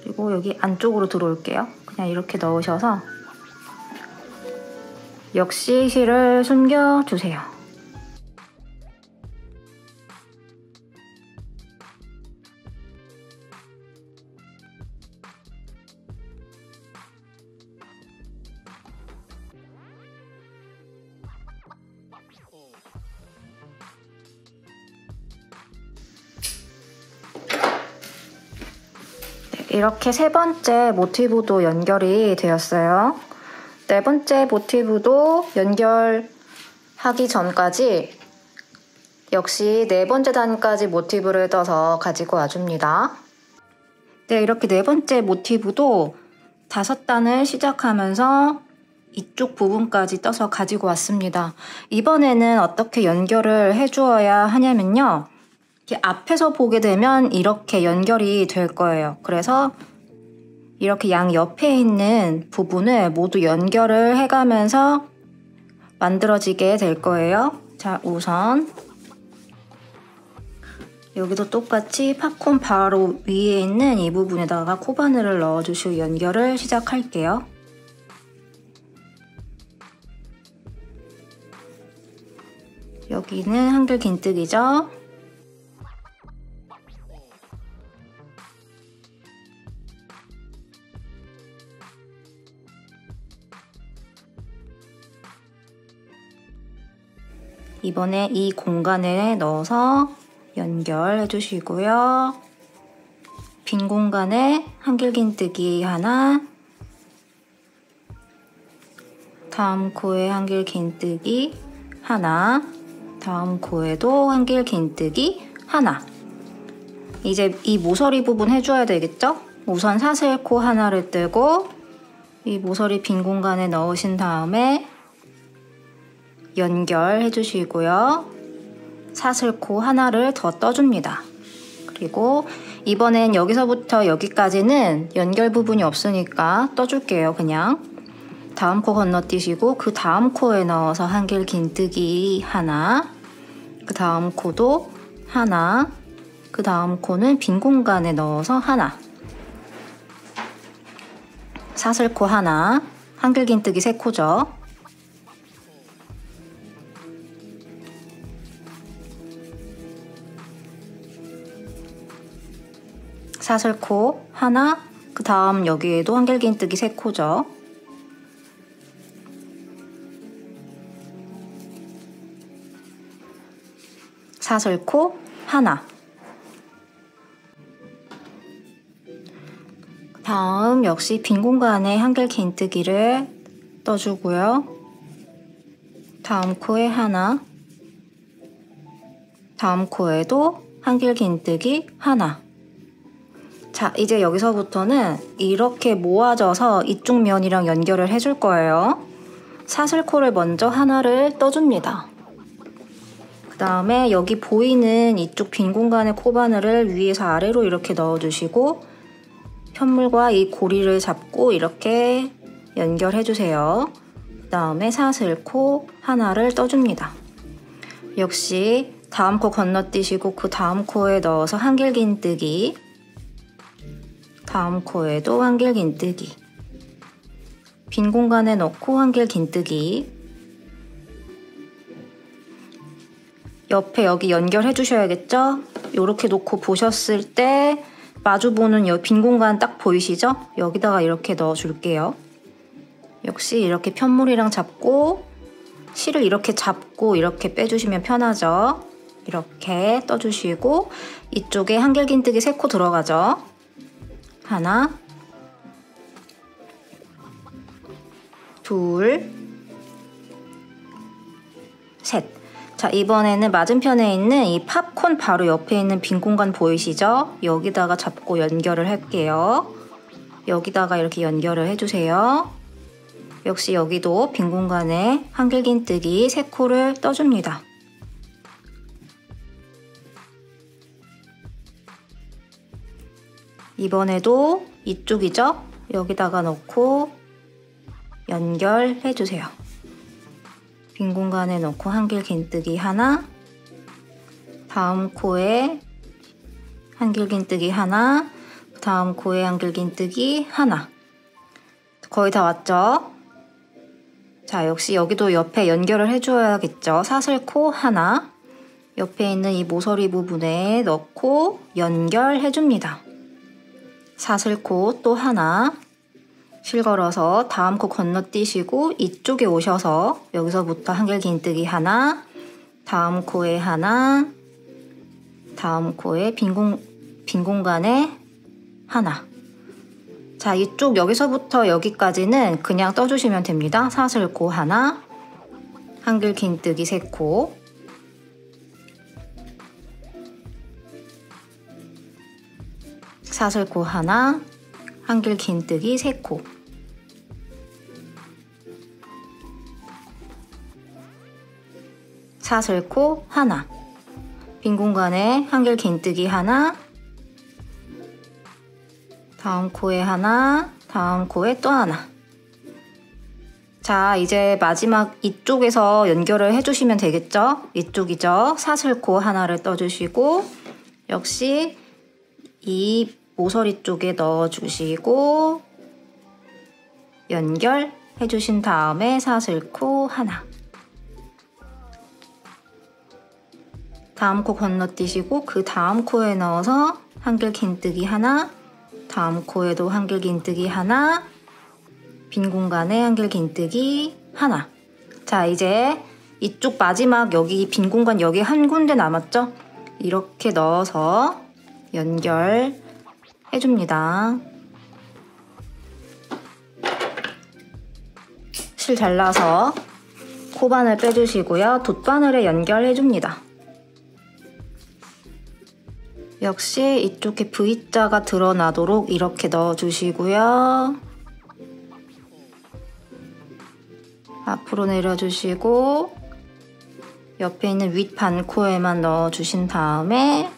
그리고 그리고 여기 안쪽으로 들어올게요. 그냥 이렇게 넣으셔서 역시 실을 숨겨주세요. 이렇게 세 번째 모티브도 연결이 되었어요. 네 번째 모티브도 연결하기 전까지 역시 네 번째 단까지 모티브를 떠서 가지고 와줍니다. 네, 이렇게 네 번째 모티브도 5단을 시작하면서 이쪽 부분까지 떠서 가지고 왔습니다. 이번에는 어떻게 연결을 해주어야 하냐면요. 이렇게 앞에서 보게 되면 이렇게 연결이 될 거예요. 그래서 이렇게 양 옆에 있는 부분을 모두 연결을 해가면서 만들어지게 될 거예요. 자, 우선 여기도 똑같이 팝콘 바로 위에 있는 이 부분에다가 코바늘을 넣어주시고 연결을 시작할게요. 여기는 한글 긴뜨기죠. 이번에 이 공간에 넣어서 연결해 주시고요. 빈 공간에 한길 긴뜨기 하나, 다음 코에 한길 긴뜨기 하나, 다음 코에도 한길 긴뜨기 하나. 이제 이 모서리 부분 해줘야 되겠죠? 우선 사슬코 하나를 뜨고 이 모서리 빈 공간에 넣으신 다음에 연결해 주시고요. 사슬코 하나를 더 떠줍니다. 그리고 이번엔 여기서부터 여기까지는 연결 부분이 없으니까 떠줄게요. 그냥 다음 코 건너뛰시고 그 다음 코에 넣어서 한길 긴뜨기 하나, 그 다음 코도 하나, 그 다음 코는 빈 공간에 넣어서 하나, 사슬코 하나, 한길 긴뜨기 3코죠. 사슬코 하나, 그 다음 여기에도 한길 긴뜨기 3코죠. 사슬코 하나. 다음 역시 빈 공간에 한길 긴뜨기를 떠주고요. 다음 코에 하나, 다음 코에도 한길 긴뜨기 하나. 자, 이제 여기서부터는 이렇게 모아져서 이쪽 면이랑 연결을 해줄 거예요. 사슬코를 먼저 하나를 떠줍니다. 그 다음에 여기 보이는 이쪽 빈 공간의 코바늘을 위에서 아래로 이렇게 넣어주시고 편물과 이 고리를 잡고 이렇게 연결해주세요. 그 다음에 사슬코 하나를 떠줍니다. 역시 다음 코 건너뛰시고 그 다음 코에 넣어서 한길 긴뜨기, 다음 코에도 한길 긴뜨기, 빈 공간에 넣고 한길 긴뜨기, 옆에 여기 연결해 주셔야겠죠? 이렇게 놓고 보셨을 때 마주보는 이 빈 공간 딱 보이시죠? 여기다가 이렇게 넣어줄게요. 역시 이렇게 편물이랑 잡고 실을 이렇게 잡고 이렇게 빼주시면 편하죠? 이렇게 떠주시고 이쪽에 한길 긴뜨기 3코 들어가죠? 하나, 둘, 셋. 자, 이번에는 맞은편에 있는 이 팝콘 바로 옆에 있는 빈 공간 보이시죠? 여기다가 잡고 연결을 할게요. 여기다가 이렇게 연결을 해주세요. 역시 여기도 빈 공간에 한길 긴뜨기 3코를 떠줍니다. 이번에도 이쪽이죠? 여기다가 넣고 연결해주세요. 빈 공간에 넣고 한길 긴뜨기 하나, 다음 코에 한길 긴뜨기 하나, 다음 코에 한길 긴뜨기 하나. 거의 다 왔죠? 자, 역시 여기도 옆에 연결을 해줘야겠죠. 사슬코 하나. 옆에 있는 이 모서리 부분에 넣고 연결해줍니다. 사슬코 또 하나. 실걸어서 다음 코 건너뛰시고 이쪽에 오셔서 여기서부터 한길 긴뜨기 하나. 다음 코에 하나. 다음 코에 빈 공간에 하나. 자, 이쪽 여기서부터 여기까지는 그냥 떠주시면 됩니다. 사슬코 하나, 한길 긴뜨기 3코, 사슬코 하나, 한길 긴뜨기 3코, 사슬코 하나, 빈 공간에 한길 긴뜨기 하나, 다음 코에 하나, 다음 코에 또 하나. 자, 이제 마지막 이쪽에서 연결을 해주시면 되겠죠? 이쪽이죠? 사슬코 하나를 떠주시고 역시 이 모서리 쪽에 넣어주시고 연결해주신 다음에 사슬코 하나. 다음 코 건너뛰시고 그 다음 코에 넣어서 한길 긴뜨기 하나, 다음 코에도 한길 긴뜨기 하나, 빈 공간에 한길 긴뜨기 하나. 자, 이제 이쪽 마지막 여기 빈 공간 여기 한 군데 남았죠? 이렇게 넣어서 연결 해줍니다. 실 잘라서 코바늘 빼주시고요. 돗바늘에 연결해줍니다. 역시 이쪽에 V자가 드러나도록 이렇게 넣어주시고요. 앞으로 내려주시고 옆에 있는 윗 반코에만 넣어주신 다음에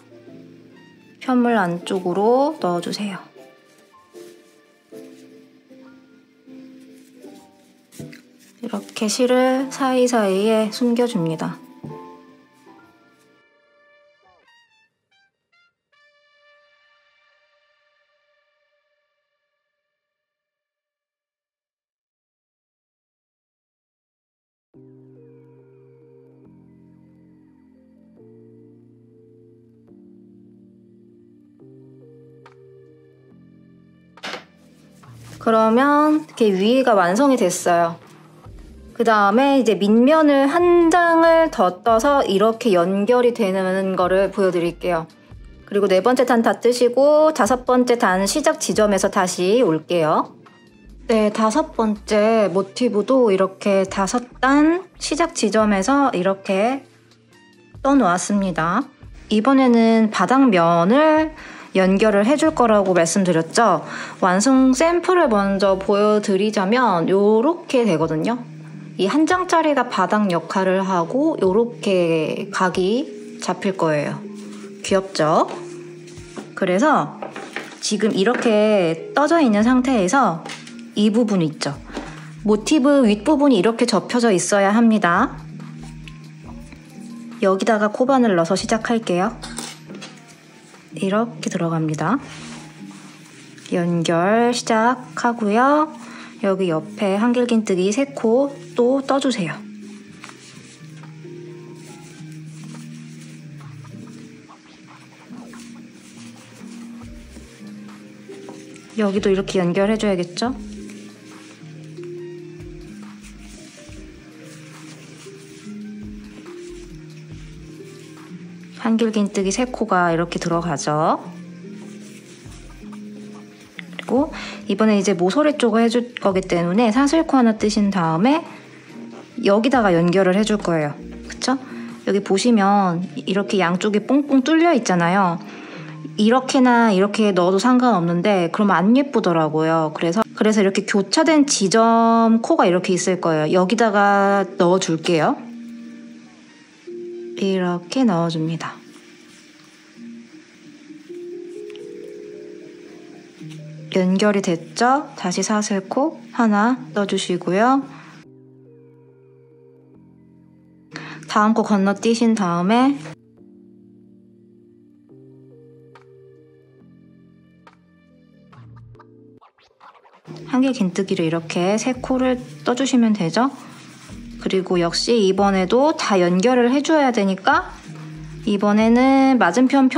편물 안쪽으로 넣어주세요. 이렇게 실을 사이사이에 숨겨줍니다. 그러면 이렇게 위가 완성이 됐어요. 그 다음에 이제 밑면을 한 장을 더 떠서 이렇게 연결이 되는 거를 보여드릴게요. 그리고 4번째 단 다 뜨시고 5번째 단 시작 지점에서 다시 올게요. 네, 5번째 모티브도 이렇게 5단 시작 지점에서 이렇게 떠놓았습니다. 이번에는 바닥면을 연결을 해줄 거라고 말씀드렸죠. 완성 샘플을 먼저 보여드리자면 요렇게 되거든요. 이 한 장짜리가 바닥 역할을 하고 요렇게 각이 잡힐 거예요. 귀엽죠? 그래서 지금 이렇게 떠져 있는 상태에서 이 부분 있죠. 모티브 윗부분이 이렇게 접혀져 있어야 합니다. 여기다가 코바늘 넣어서 시작할게요. 이렇게 들어갑니다. 연결 시작하고요. 여기 옆에 한길 긴뜨기 3코 또 떠주세요. 여기도 이렇게 연결해줘야겠죠? 한길 긴뜨기 3코가 이렇게 들어가죠. 그리고 이번에 이제 모서리 쪽을 해줄 거기 때문에 사슬코 하나 뜨신 다음에 여기다가 연결을 해줄 거예요. 그쵸? 여기 보시면 이렇게 양쪽이 뽕뽕 뚫려 있잖아요. 이렇게나 이렇게 넣어도 상관없는데 그러면 안 예쁘더라고요. 그래서 이렇게 교차된 지점 코가 이렇게 있을 거예요. 여기다가 넣어줄게요. 이렇게 넣어줍니다. 연결이 됐죠? 다시 사슬코 하나 넣어주시고요. 다음 코 건너뛰신 다음에 한길 긴뜨기로 이렇게 3코를 떠주시면 되죠. 그리고 역시 이번에도 다 연결을 해줘야 되니까 이번에는 맞은편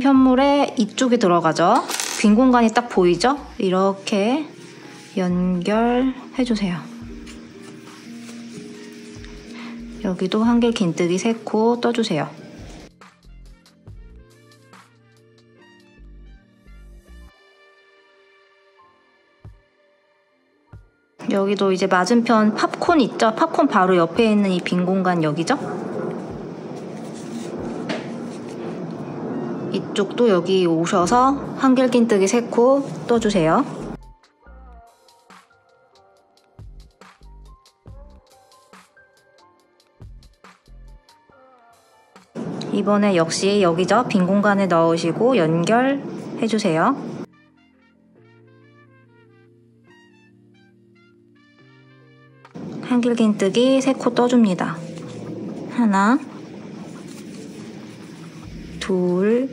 편물에 이쪽에 들어가죠. 빈 공간이 딱 보이죠? 이렇게 연결해주세요. 여기도 한길 긴뜨기 3코 떠주세요. 여기도 이제 맞은편 팝콘 있죠? 팝콘 바로 옆에 있는 이 빈 공간 여기죠? 이쪽도 여기 오셔서 한길 긴뜨기 3코 떠주세요. 이번에 역시 여기죠? 빈 공간에 넣으시고 연결해주세요. 한길 긴뜨기 3코 떠줍니다. 하나, 둘,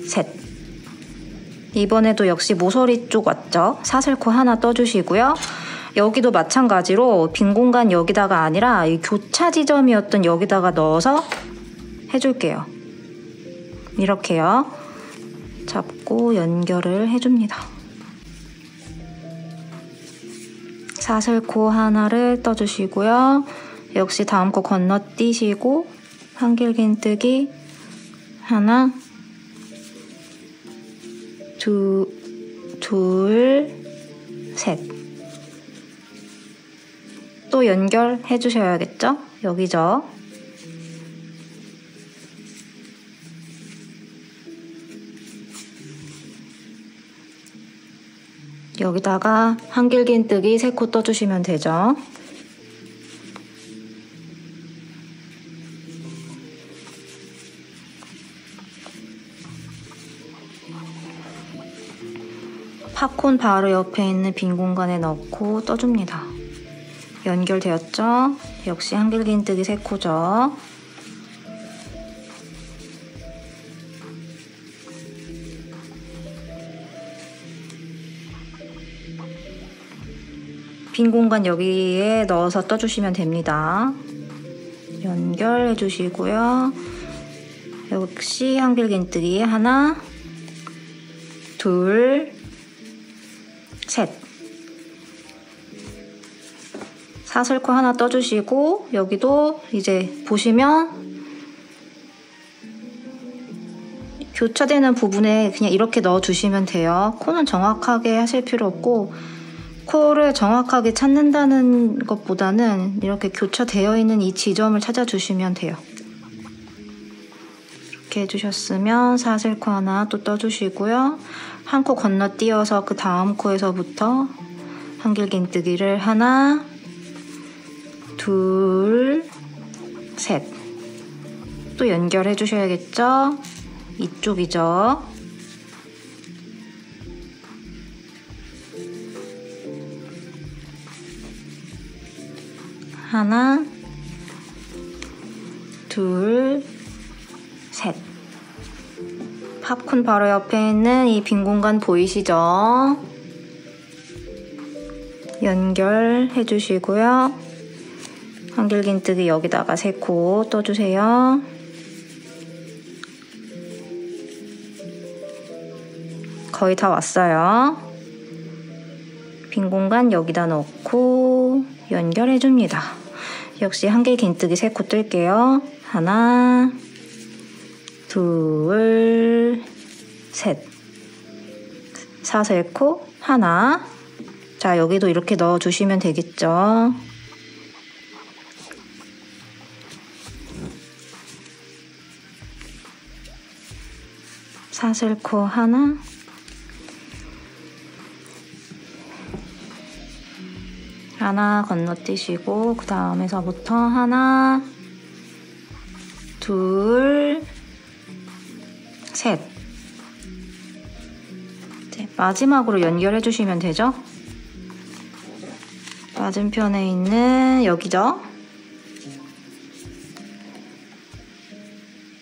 셋. 이번에도 역시 모서리 쪽 왔죠? 사슬코 하나 떠주시고요. 여기도 마찬가지로 빈 공간 여기다가 아니라 이 교차 지점이었던 여기다가 넣어서 해줄게요. 이렇게요. 잡고 연결을 해줍니다. 사슬코 하나를 떠주시고요. 역시 다음 코 건너뛰시고 한길 긴뜨기 하나, 둘, 셋. 또 연결해 주셔야겠죠? 여기죠? 여기다가 한길 긴뜨기 3코 떠주시면 되죠. 팝콘 바로 옆에 있는 빈 공간에 넣고 떠줍니다. 연결되었죠? 역시 한길 긴뜨기 3코죠. 빈 공간 여기에 넣어서 떠주시면 됩니다. 연결해 주시고요. 역시 한길 긴뜨기 하나, 둘, 셋. 사슬코 하나 떠주시고 여기도 이제 보시면 교차되는 부분에 그냥 이렇게 넣어주시면 돼요. 코는 정확하게 하실 필요 없고 코를 정확하게 찾는다는 것보다는 이렇게 교차되어 있는 이 지점을 찾아주시면 돼요. 이렇게 해주셨으면 사슬코 하나 또 떠주시고요. 한 코 건너뛰어서 그 다음 코에서부터 한길 긴뜨기를 하나, 둘, 셋. 또 연결해 주셔야겠죠? 이쪽이죠? 하나, 둘, 셋. 팝콘 바로 옆에 있는 이 빈 공간 보이시죠? 연결해 주시고요. 한길 긴뜨기 여기다가 3코 떠주세요. 거의 다 왔어요. 빈 공간 여기다 넣고 연결해 줍니다. 역시 한길 긴뜨기 3코 뜰게요. 하나, 둘, 셋. 사슬코 하나. 자, 여기도 이렇게 넣어주시면 되겠죠. 사슬코 하나. 하나 건너뛰시고 그 다음에서부터 하나, 둘, 셋. 이제 마지막으로 연결해 주시면 되죠. 맞은편에 있는 여기죠.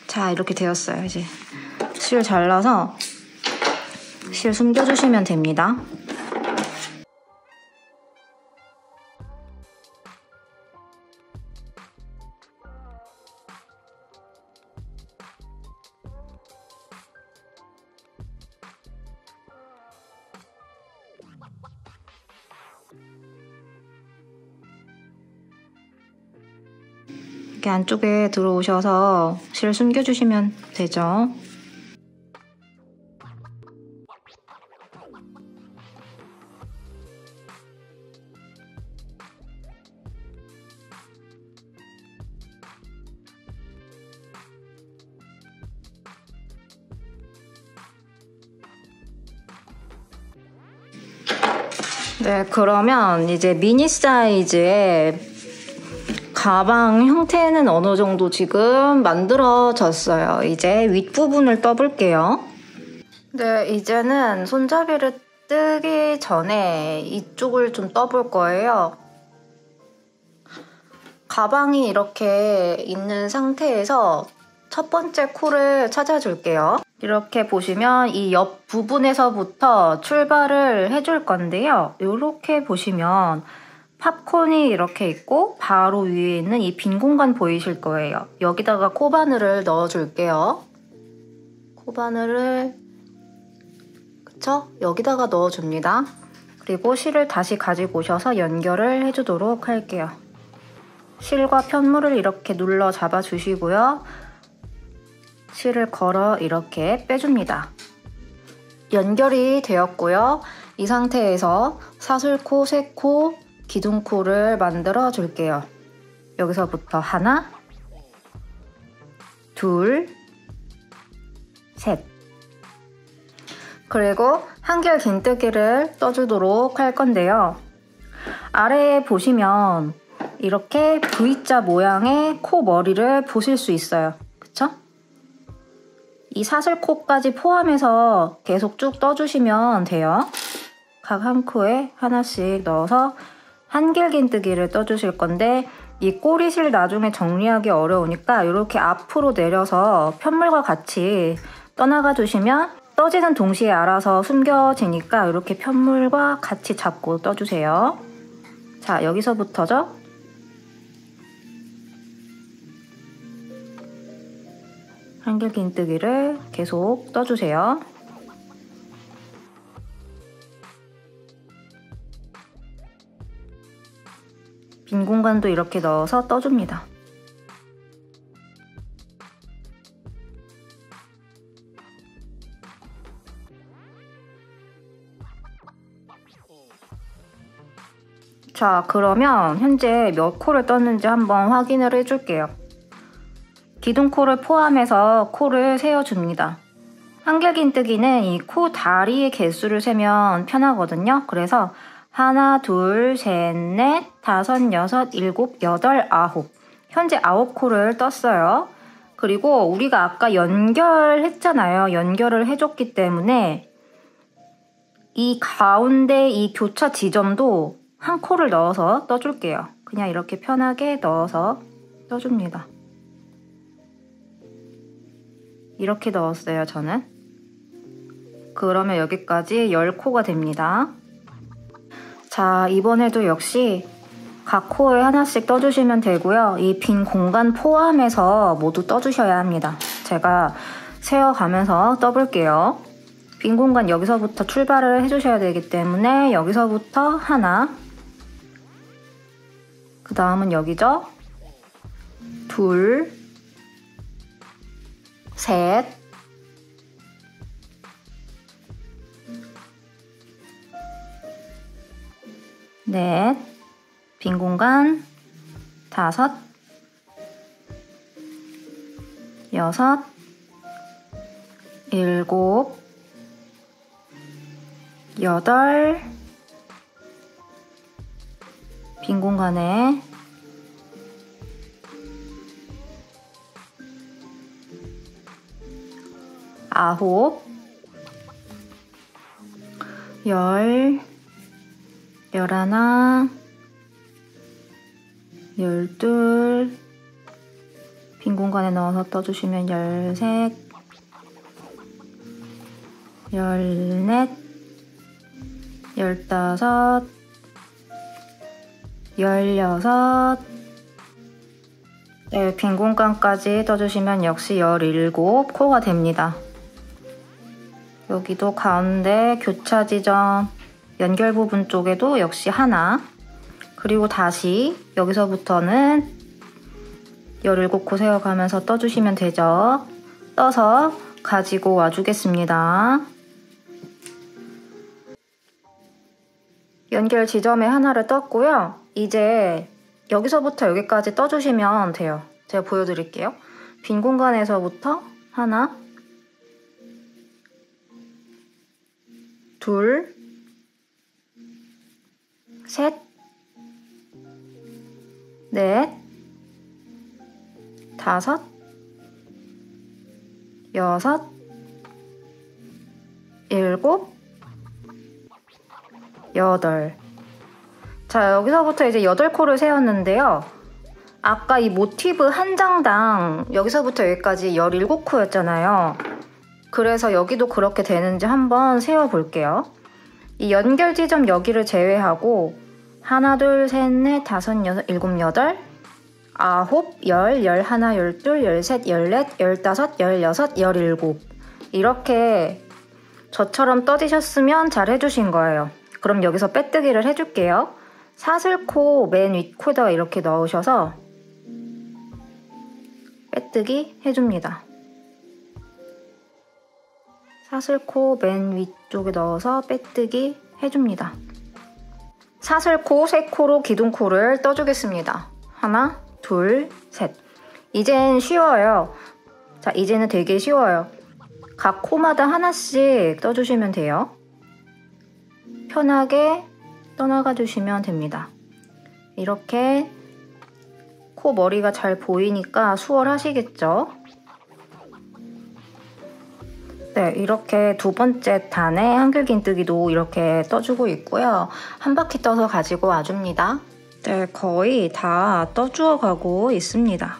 자, 이렇게 되었어요. 이제 실 잘라서 실 숨겨주시면 됩니다. 이렇게 안쪽에 들어오셔서 실 숨겨주시면 되죠. 네, 그러면 이제 미니 사이즈의 가방 형태는 어느 정도 지금 만들어졌어요. 이제 윗부분을 떠볼게요. 네, 이제는 손잡이를 뜨기 전에 이쪽을 좀 떠볼 거예요. 가방이 이렇게 있는 상태에서 첫 번째 코를 찾아줄게요. 이렇게 보시면 이 옆 부분에서부터 출발을 해줄 건데요. 이렇게 보시면 팝콘이 이렇게 있고 바로 위에 있는 이 빈 공간 보이실 거예요. 여기다가 코바늘을 넣어줄게요. 코바늘을 그쵸? 여기다가 넣어줍니다. 그리고 실을 다시 가지고 오셔서 연결을 해주도록 할게요. 실과 편물을 이렇게 눌러 잡아주시고요. 실을 걸어 이렇게 빼줍니다. 연결이 되었고요. 이 상태에서 사슬코, 세코, 기둥코를 만들어 줄게요. 여기서부터 하나, 둘, 셋. 그리고 한결 긴뜨기를 떠주도록 할 건데요. 아래에 보시면 이렇게 V자 모양의 코 머리를 보실 수 있어요. 그쵸? 이 사슬코까지 포함해서 계속 쭉 떠주시면 돼요. 각 한 코에 하나씩 넣어서 한길 긴뜨기를 떠주실 건데 이 꼬리실 나중에 정리하기 어려우니까 이렇게 앞으로 내려서 편물과 같이 떠나가 주시면 떠지는 동시에 알아서 숨겨지니까 이렇게 편물과 같이 잡고 떠주세요. 자, 여기서부터죠. 한길 긴뜨기를 계속 떠주세요. 빈 공간도 이렇게 넣어서 떠줍니다. 자, 그러면 현재 몇 코를 떴는지 한번 확인을 해줄게요. 기둥코를 포함해서 코를 세어줍니다. 한길 긴뜨기는 이 코 다리의 개수를 세면 편하거든요. 그래서 하나, 둘, 셋, 넷, 다섯, 여섯, 일곱, 여덟, 아홉. 현재 9코를 떴어요. 그리고 우리가 아까 연결했잖아요. 연결을 해줬기 때문에 이 가운데 이 교차 지점도 한 코를 넣어서 떠줄게요. 그냥 이렇게 편하게 넣어서 떠줍니다. 이렇게 넣었어요, 저는. 그러면 여기까지 10코가 됩니다. 자, 이번에도 역시 각 코에 하나씩 떠주시면 되고요. 이 빈 공간 포함해서 모두 떠주셔야 합니다. 제가 세어가면서 떠볼게요. 빈 공간 여기서부터 출발을 해주셔야 되기 때문에 여기서부터 하나, 그 다음은 여기죠. 둘, 셋, 넷, 빈 공간 다섯, 여섯, 일곱, 여덟, 빈 공간에 아홉, 열, 열하나, 열둘, 빈 공간에 넣어서 떠주시면 열셋, 열넷, 열다섯, 열여섯, 네, 빈 공간까지 떠주시면 역시 17코가 됩니다. 여기도 가운데 교차 지점 연결 부분 쪽에도 역시 하나, 그리고 다시 여기서부터는 17코 세어가면서 떠주시면 되죠. 떠서 가지고 와주겠습니다. 연결 지점에 하나를 떴고요. 이제 여기서부터 여기까지 떠주시면 돼요. 제가 보여드릴게요. 빈 공간에서부터 하나, 둘, 셋, 넷, 다섯, 여섯, 일곱, 여덟. 자, 여기서부터 이제 8코를 세웠는데요. 아까 이 모티브 한 장당 여기서부터 여기까지 17코였잖아요. 그래서 여기도 그렇게 되는지 한번 세워볼게요. 이 연결 지점 여기를 제외하고 하나, 둘, 셋, 넷, 다섯, 여섯, 일곱, 여덟, 아홉, 열, 열하나, 열둘, 열셋, 열넷, 열다섯, 열여섯, 열일곱. 이렇게 저처럼 떠지셨으면 잘 해주신 거예요. 그럼 여기서 빼뜨기를 해줄게요. 사슬코 맨 윗코에다가 이렇게 넣으셔서 빼뜨기 해줍니다. 사슬코 맨 위쪽에 넣어서 빼뜨기 해줍니다. 사슬코 3코로 기둥코를 떠주겠습니다. 하나, 둘, 셋. 이젠 쉬워요. 자, 이제는 되게 쉬워요. 각 코마다 하나씩 떠주시면 돼요. 편하게 떠나가 주시면 됩니다. 이렇게 코 머리가 잘 보이니까 수월하시겠죠? 네, 이렇게 두 번째 단에 한길긴뜨기도 이렇게 떠주고 있고요. 한 바퀴 떠서 가지고 와줍니다. 네, 거의 다 떠주어 가고 있습니다.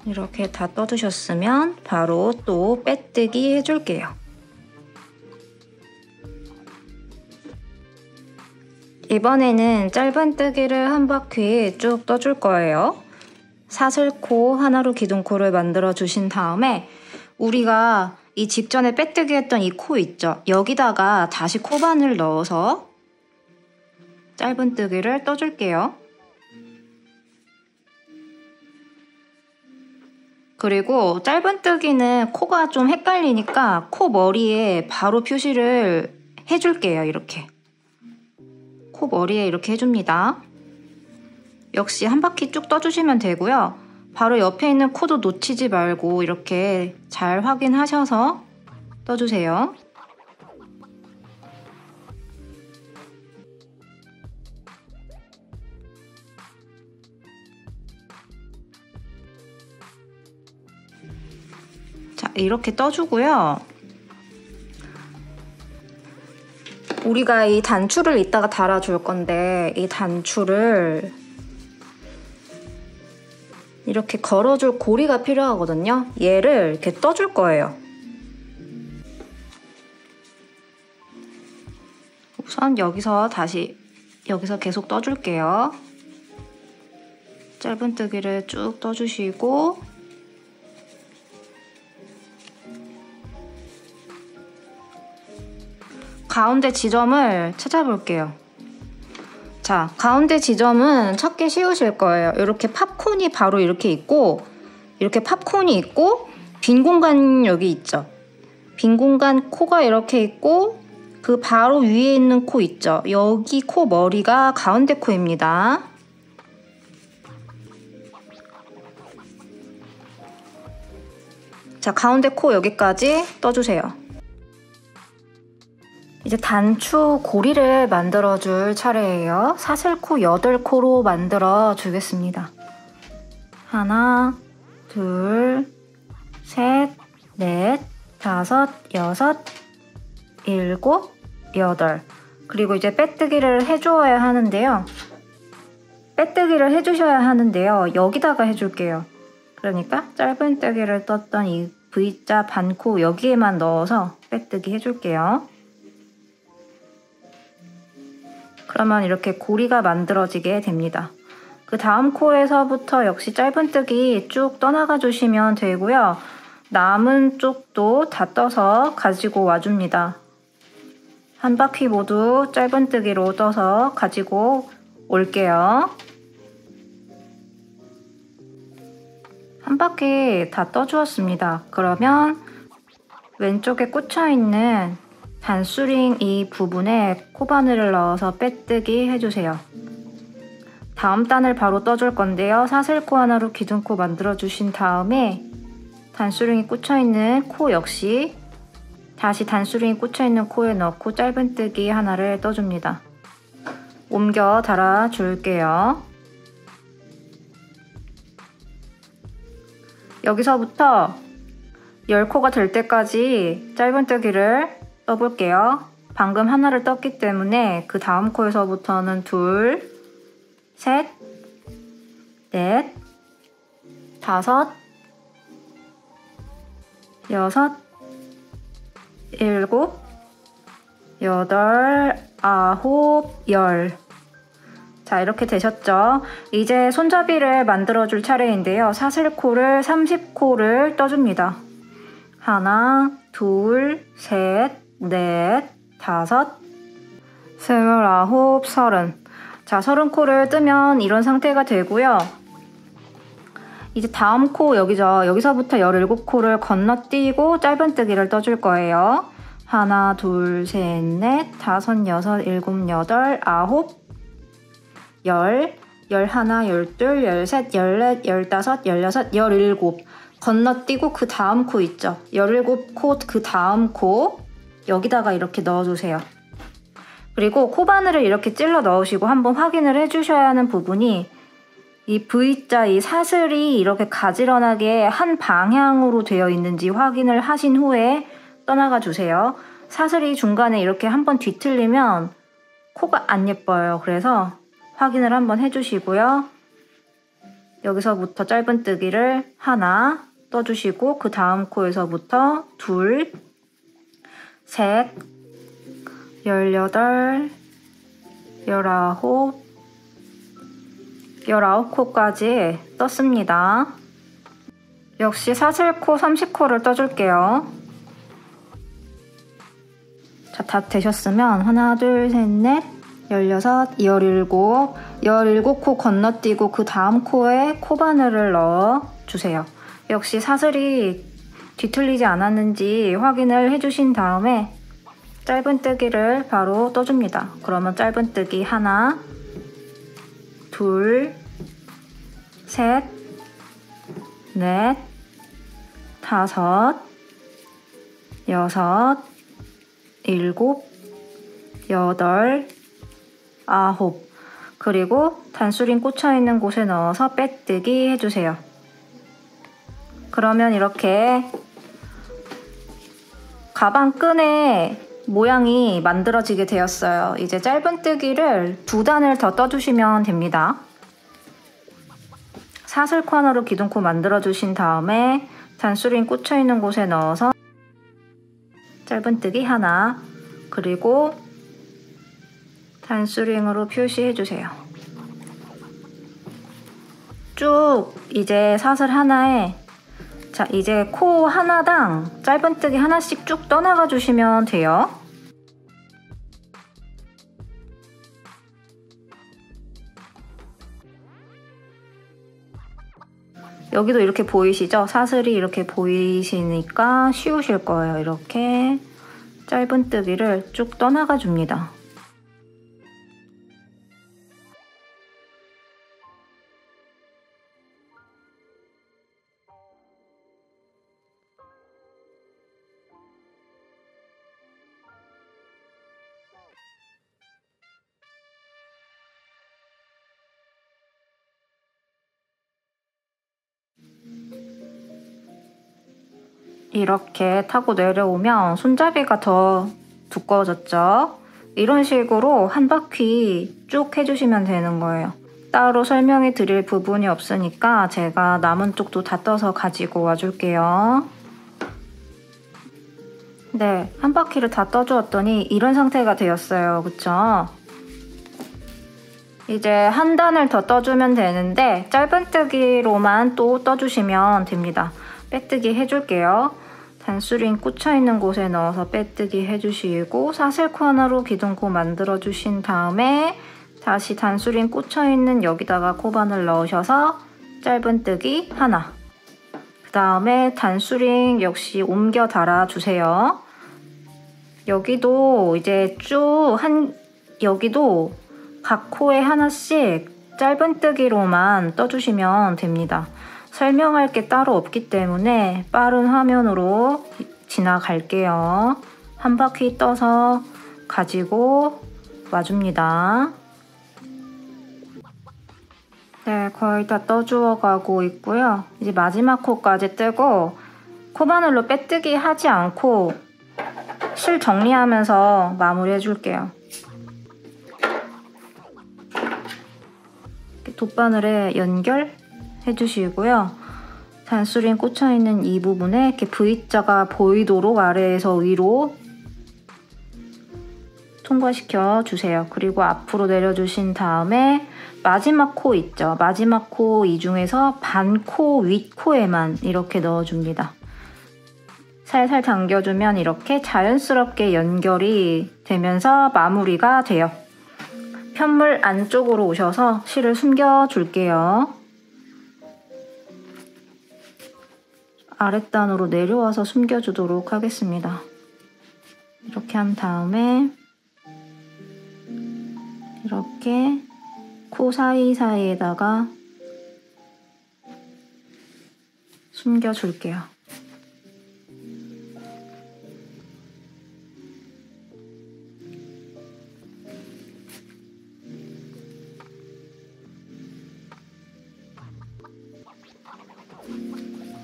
이렇게 다 떠주셨으면 바로 또 빼뜨기 해줄게요. 이번에는 짧은뜨기를 한 바퀴 쭉 떠줄 거예요. 사슬코 하나로 기둥코를 만들어 주신 다음에 우리가 이 직전에 빼뜨기 했던 이 코 있죠? 여기다가 다시 코바늘 넣어서 짧은뜨기를 떠줄게요. 그리고 짧은뜨기는 코가 좀 헷갈리니까 코 머리에 바로 표시를 해줄게요. 이렇게 코 머리에 이렇게 해줍니다. 역시 한 바퀴 쭉 떠주시면 되고요. 바로 옆에 있는 코도 놓치지 말고 이렇게 잘 확인하셔서 떠주세요. 자, 이렇게 떠주고요. 우리가 이 단추를 이따가 달아줄 건데 이 단추를 이렇게 걸어줄 고리가 필요하거든요. 얘를 이렇게 떠줄 거예요. 우선 여기서 계속 떠줄게요. 짧은뜨기를 쭉 떠주시고 가운데 지점을 찾아볼게요. 자, 가운데 지점은 찾기 쉬우실 거예요. 이렇게 팝콘이 바로 이렇게 있고 이렇게 팝콘이 있고 빈 공간 여기 있죠. 빈 공간 코가 이렇게 있고 그 바로 위에 있는 코 있죠. 여기 코 머리가 가운데 코입니다. 자, 가운데 코 여기까지 떠주세요. 이제 단추 고리를 만들어줄 차례예요. 사슬코 8코로 만들어 주겠습니다. 하나, 둘, 셋, 넷, 다섯, 여섯, 일곱, 여덟. 그리고 이제 빼뜨기를 해주어야 하는데요. 빼뜨기를 해주셔야 하는데요. 여기다가 해줄게요. 그러니까 짧은뜨기를 떴던 이 V자 반코 여기에만 넣어서 빼뜨기 해줄게요. 그러면 이렇게 고리가 만들어지게 됩니다. 그 다음 코에서부터 역시 짧은뜨기 쭉 떠나가 주시면 되고요. 남은 쪽도 다 떠서 가지고 와줍니다. 한 바퀴 모두 짧은뜨기로 떠서 가지고 올게요. 한 바퀴 다 떠주었습니다. 그러면 왼쪽에 꽂혀있는 단수링 이 부분에 코바늘을 넣어서 빼뜨기 해주세요. 다음 단을 바로 떠줄 건데요. 사슬코 하나로 기둥코 만들어주신 다음에 단수링이 꽂혀있는 코 역시 다시 단수링이 꽂혀있는 코에 넣고 짧은뜨기 하나를 떠줍니다. 옮겨 달아줄게요. 여기서부터 10코가 될 때까지 짧은뜨기를 떠볼게요. 방금 하나를 떴기 때문에 그 다음 코에서부터는 둘, 셋, 넷, 다섯, 여섯, 일곱, 여덟, 아홉, 열. 자, 이렇게 되셨죠? 이제 손잡이를 만들어줄 차례인데요. 사슬코를 30코를 떠줍니다. 하나, 둘, 셋, 넷, 다섯, 스물아홉, 서른. 자, 30코를 뜨면 이런 상태가 되고요. 이제 다음 코 여기죠. 여기서부터 17코를 건너뛰고 짧은뜨기를 떠줄 거예요. 하나, 둘, 셋, 넷, 다섯, 여섯, 일곱, 여덟, 아홉, 열, 열하나, 열둘, 열셋, 열넷, 열다섯, 열여섯, 열일곱. 건너뛰고 그 다음 코 있죠. 17코 그 다음 코 여기다가 이렇게 넣어주세요. 그리고 코바늘을 이렇게 찔러 넣으시고 한번 확인을 해주셔야 하는 부분이 이 V자 이 사슬이 이렇게 가지런하게 한 방향으로 되어 있는지 확인을 하신 후에 떠나가 주세요. 사슬이 중간에 이렇게 한번 뒤틀리면 코가 안 예뻐요. 그래서 확인을 한번 해주시고요. 여기서부터 짧은뜨기를 하나 떠주시고 그 다음 코에서부터 둘, 셋, 18, 19, 19코까지 떴습니다. 역시 사슬코 30코를 떠줄게요. 자, 다 되셨으면 하나, 둘, 셋, 넷, 16, 17, 17코 건너뛰고 그 다음 코에 코바늘을 넣어주세요. 역시 사슬이 뒤틀리지 않았는지 확인을 해주신 다음에 짧은뜨기를 바로 떠줍니다. 그러면 짧은뜨기 하나, 둘, 셋, 넷, 다섯, 여섯, 일곱, 여덟, 아홉. 그리고 단수링 꽂혀있는 곳에 넣어서 빼뜨기 해주세요. 그러면 이렇게 가방 끈의 모양이 만들어지게 되었어요. 이제 짧은뜨기를 2단을 더 떠주시면 됩니다. 사슬코 하나로 기둥코 만들어주신 다음에 단수링 꽂혀있는 곳에 넣어서 짧은뜨기 하나, 그리고 단수링으로 표시해주세요. 쭉 이제 사슬 하나에 자, 이제 코 하나당 짧은뜨기 하나씩 쭉 떠나가 주시면 돼요. 여기도 이렇게 보이시죠? 사슬이 이렇게 보이시니까 쉬우실 거예요. 이렇게 짧은뜨기를 쭉 떠나가 줍니다. 이렇게 타고 내려오면 손잡이가 더 두꺼워졌죠? 이런 식으로 한 바퀴 쭉 해주시면 되는 거예요. 따로 설명해 드릴 부분이 없으니까 제가 남은 쪽도 다 떠서 가지고 와줄게요. 네, 한 바퀴를 다 떠주었더니 이런 상태가 되었어요. 그쵸? 이제 한 단을 더 떠주면 되는데 짧은뜨기로만 또 떠주시면 됩니다. 빼뜨기 해줄게요. 단수링 꽂혀있는 곳에 넣어서 빼뜨기 해주시고 사슬코 하나로 기둥코 만들어주신 다음에 다시 단수링 꽂혀있는 여기다가 코바늘 넣으셔서 짧은뜨기 하나, 다음에 단수링 역시 옮겨 달아주세요. 여기도 이제 여기도 각 코에 하나씩 짧은뜨기로만 떠주시면 됩니다. 설명할 게 따로 없기 때문에 빠른 화면으로 지나갈게요. 한 바퀴 떠서 가지고 와줍니다. 네, 거의 다 떠주어 가고 있고요. 이제 마지막 코까지 뜨고 코바늘로 빼뜨기 하지 않고 실 정리하면서 마무리 해줄게요. 돗바늘에 연결해 주시고요. 단수링 꽂혀있는 이 부분에 이렇게 V자가 보이도록 아래에서 위로 통과시켜 주세요. 그리고 앞으로 내려주신 다음에 마지막 코 있죠? 마지막 코 이 중에서 반코 윗코에만 이렇게 넣어줍니다. 살살 당겨주면 이렇게 자연스럽게 연결이 되면서 마무리가 돼요. 편물 안쪽으로 오셔서 실을 숨겨줄게요. 아랫단으로 내려와서 숨겨주도록 하겠습니다. 이렇게 한 다음에 이렇게 코 사이사이에다가 숨겨줄게요.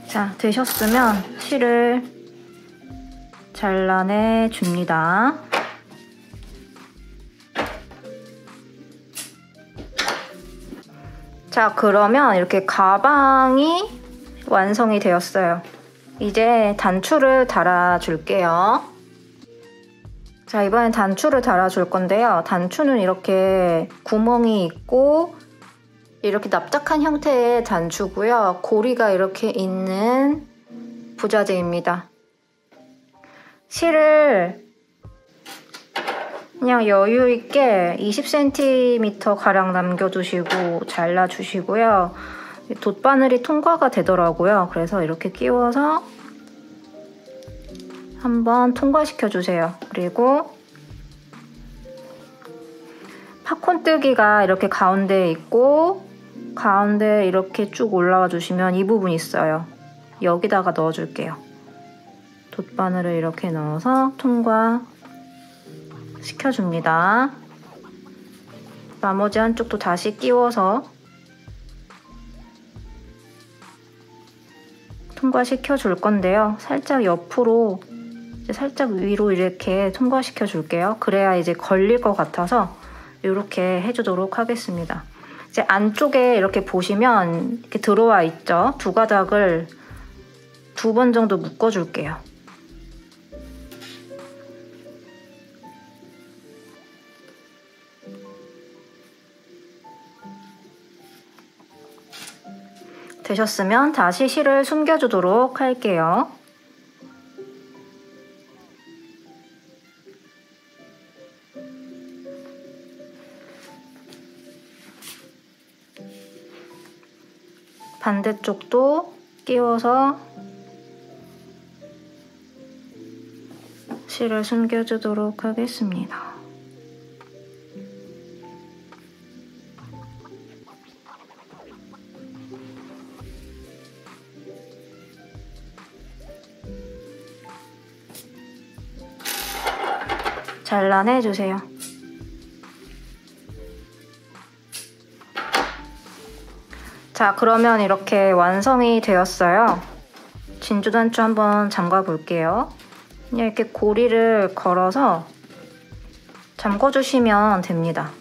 자, 되셨으면 실을 잘라내 줍니다. 자, 그러면 이렇게 가방이 완성이 되었어요. 이제 단추를 달아줄게요. 자, 이번엔 단추를 달아줄 건데요. 단추는 이렇게 구멍이 있고 이렇게 납작한 형태의 단추고요. 고리가 이렇게 있는 부자재입니다. 실을 그냥 여유 있게 20cm 가량 남겨두시고 잘라주시고요. 돗바늘이 통과가 되더라고요. 그래서 이렇게 끼워서 한번 통과시켜주세요. 그리고 팝콘뜨기가 이렇게 가운데에 있고 가운데 이렇게 쭉 올라와 주시면 이 부분 있어요. 여기다가 넣어줄게요. 돗바늘을 이렇게 넣어서 통과 시켜줍니다. 나머지 한쪽도 다시 끼워서 통과시켜 줄 건데요. 살짝 옆으로 이제 살짝 위로 이렇게 통과시켜 줄게요. 그래야 이제 걸릴 것 같아서 이렇게 해주도록 하겠습니다. 이제 안쪽에 이렇게 보시면 이렇게 들어와 있죠. 두 가닥을 2번 정도 묶어줄게요. 되셨으면 다시 실을 숨겨주도록 할게요. 반대쪽도 끼워서 실을 숨겨주도록 하겠습니다. 잘라내주세요. 자, 그러면 이렇게 완성이 되었어요. 진주단추 한번 잠가 볼게요. 그냥 이렇게 고리를 걸어서 잠궈주시면 됩니다.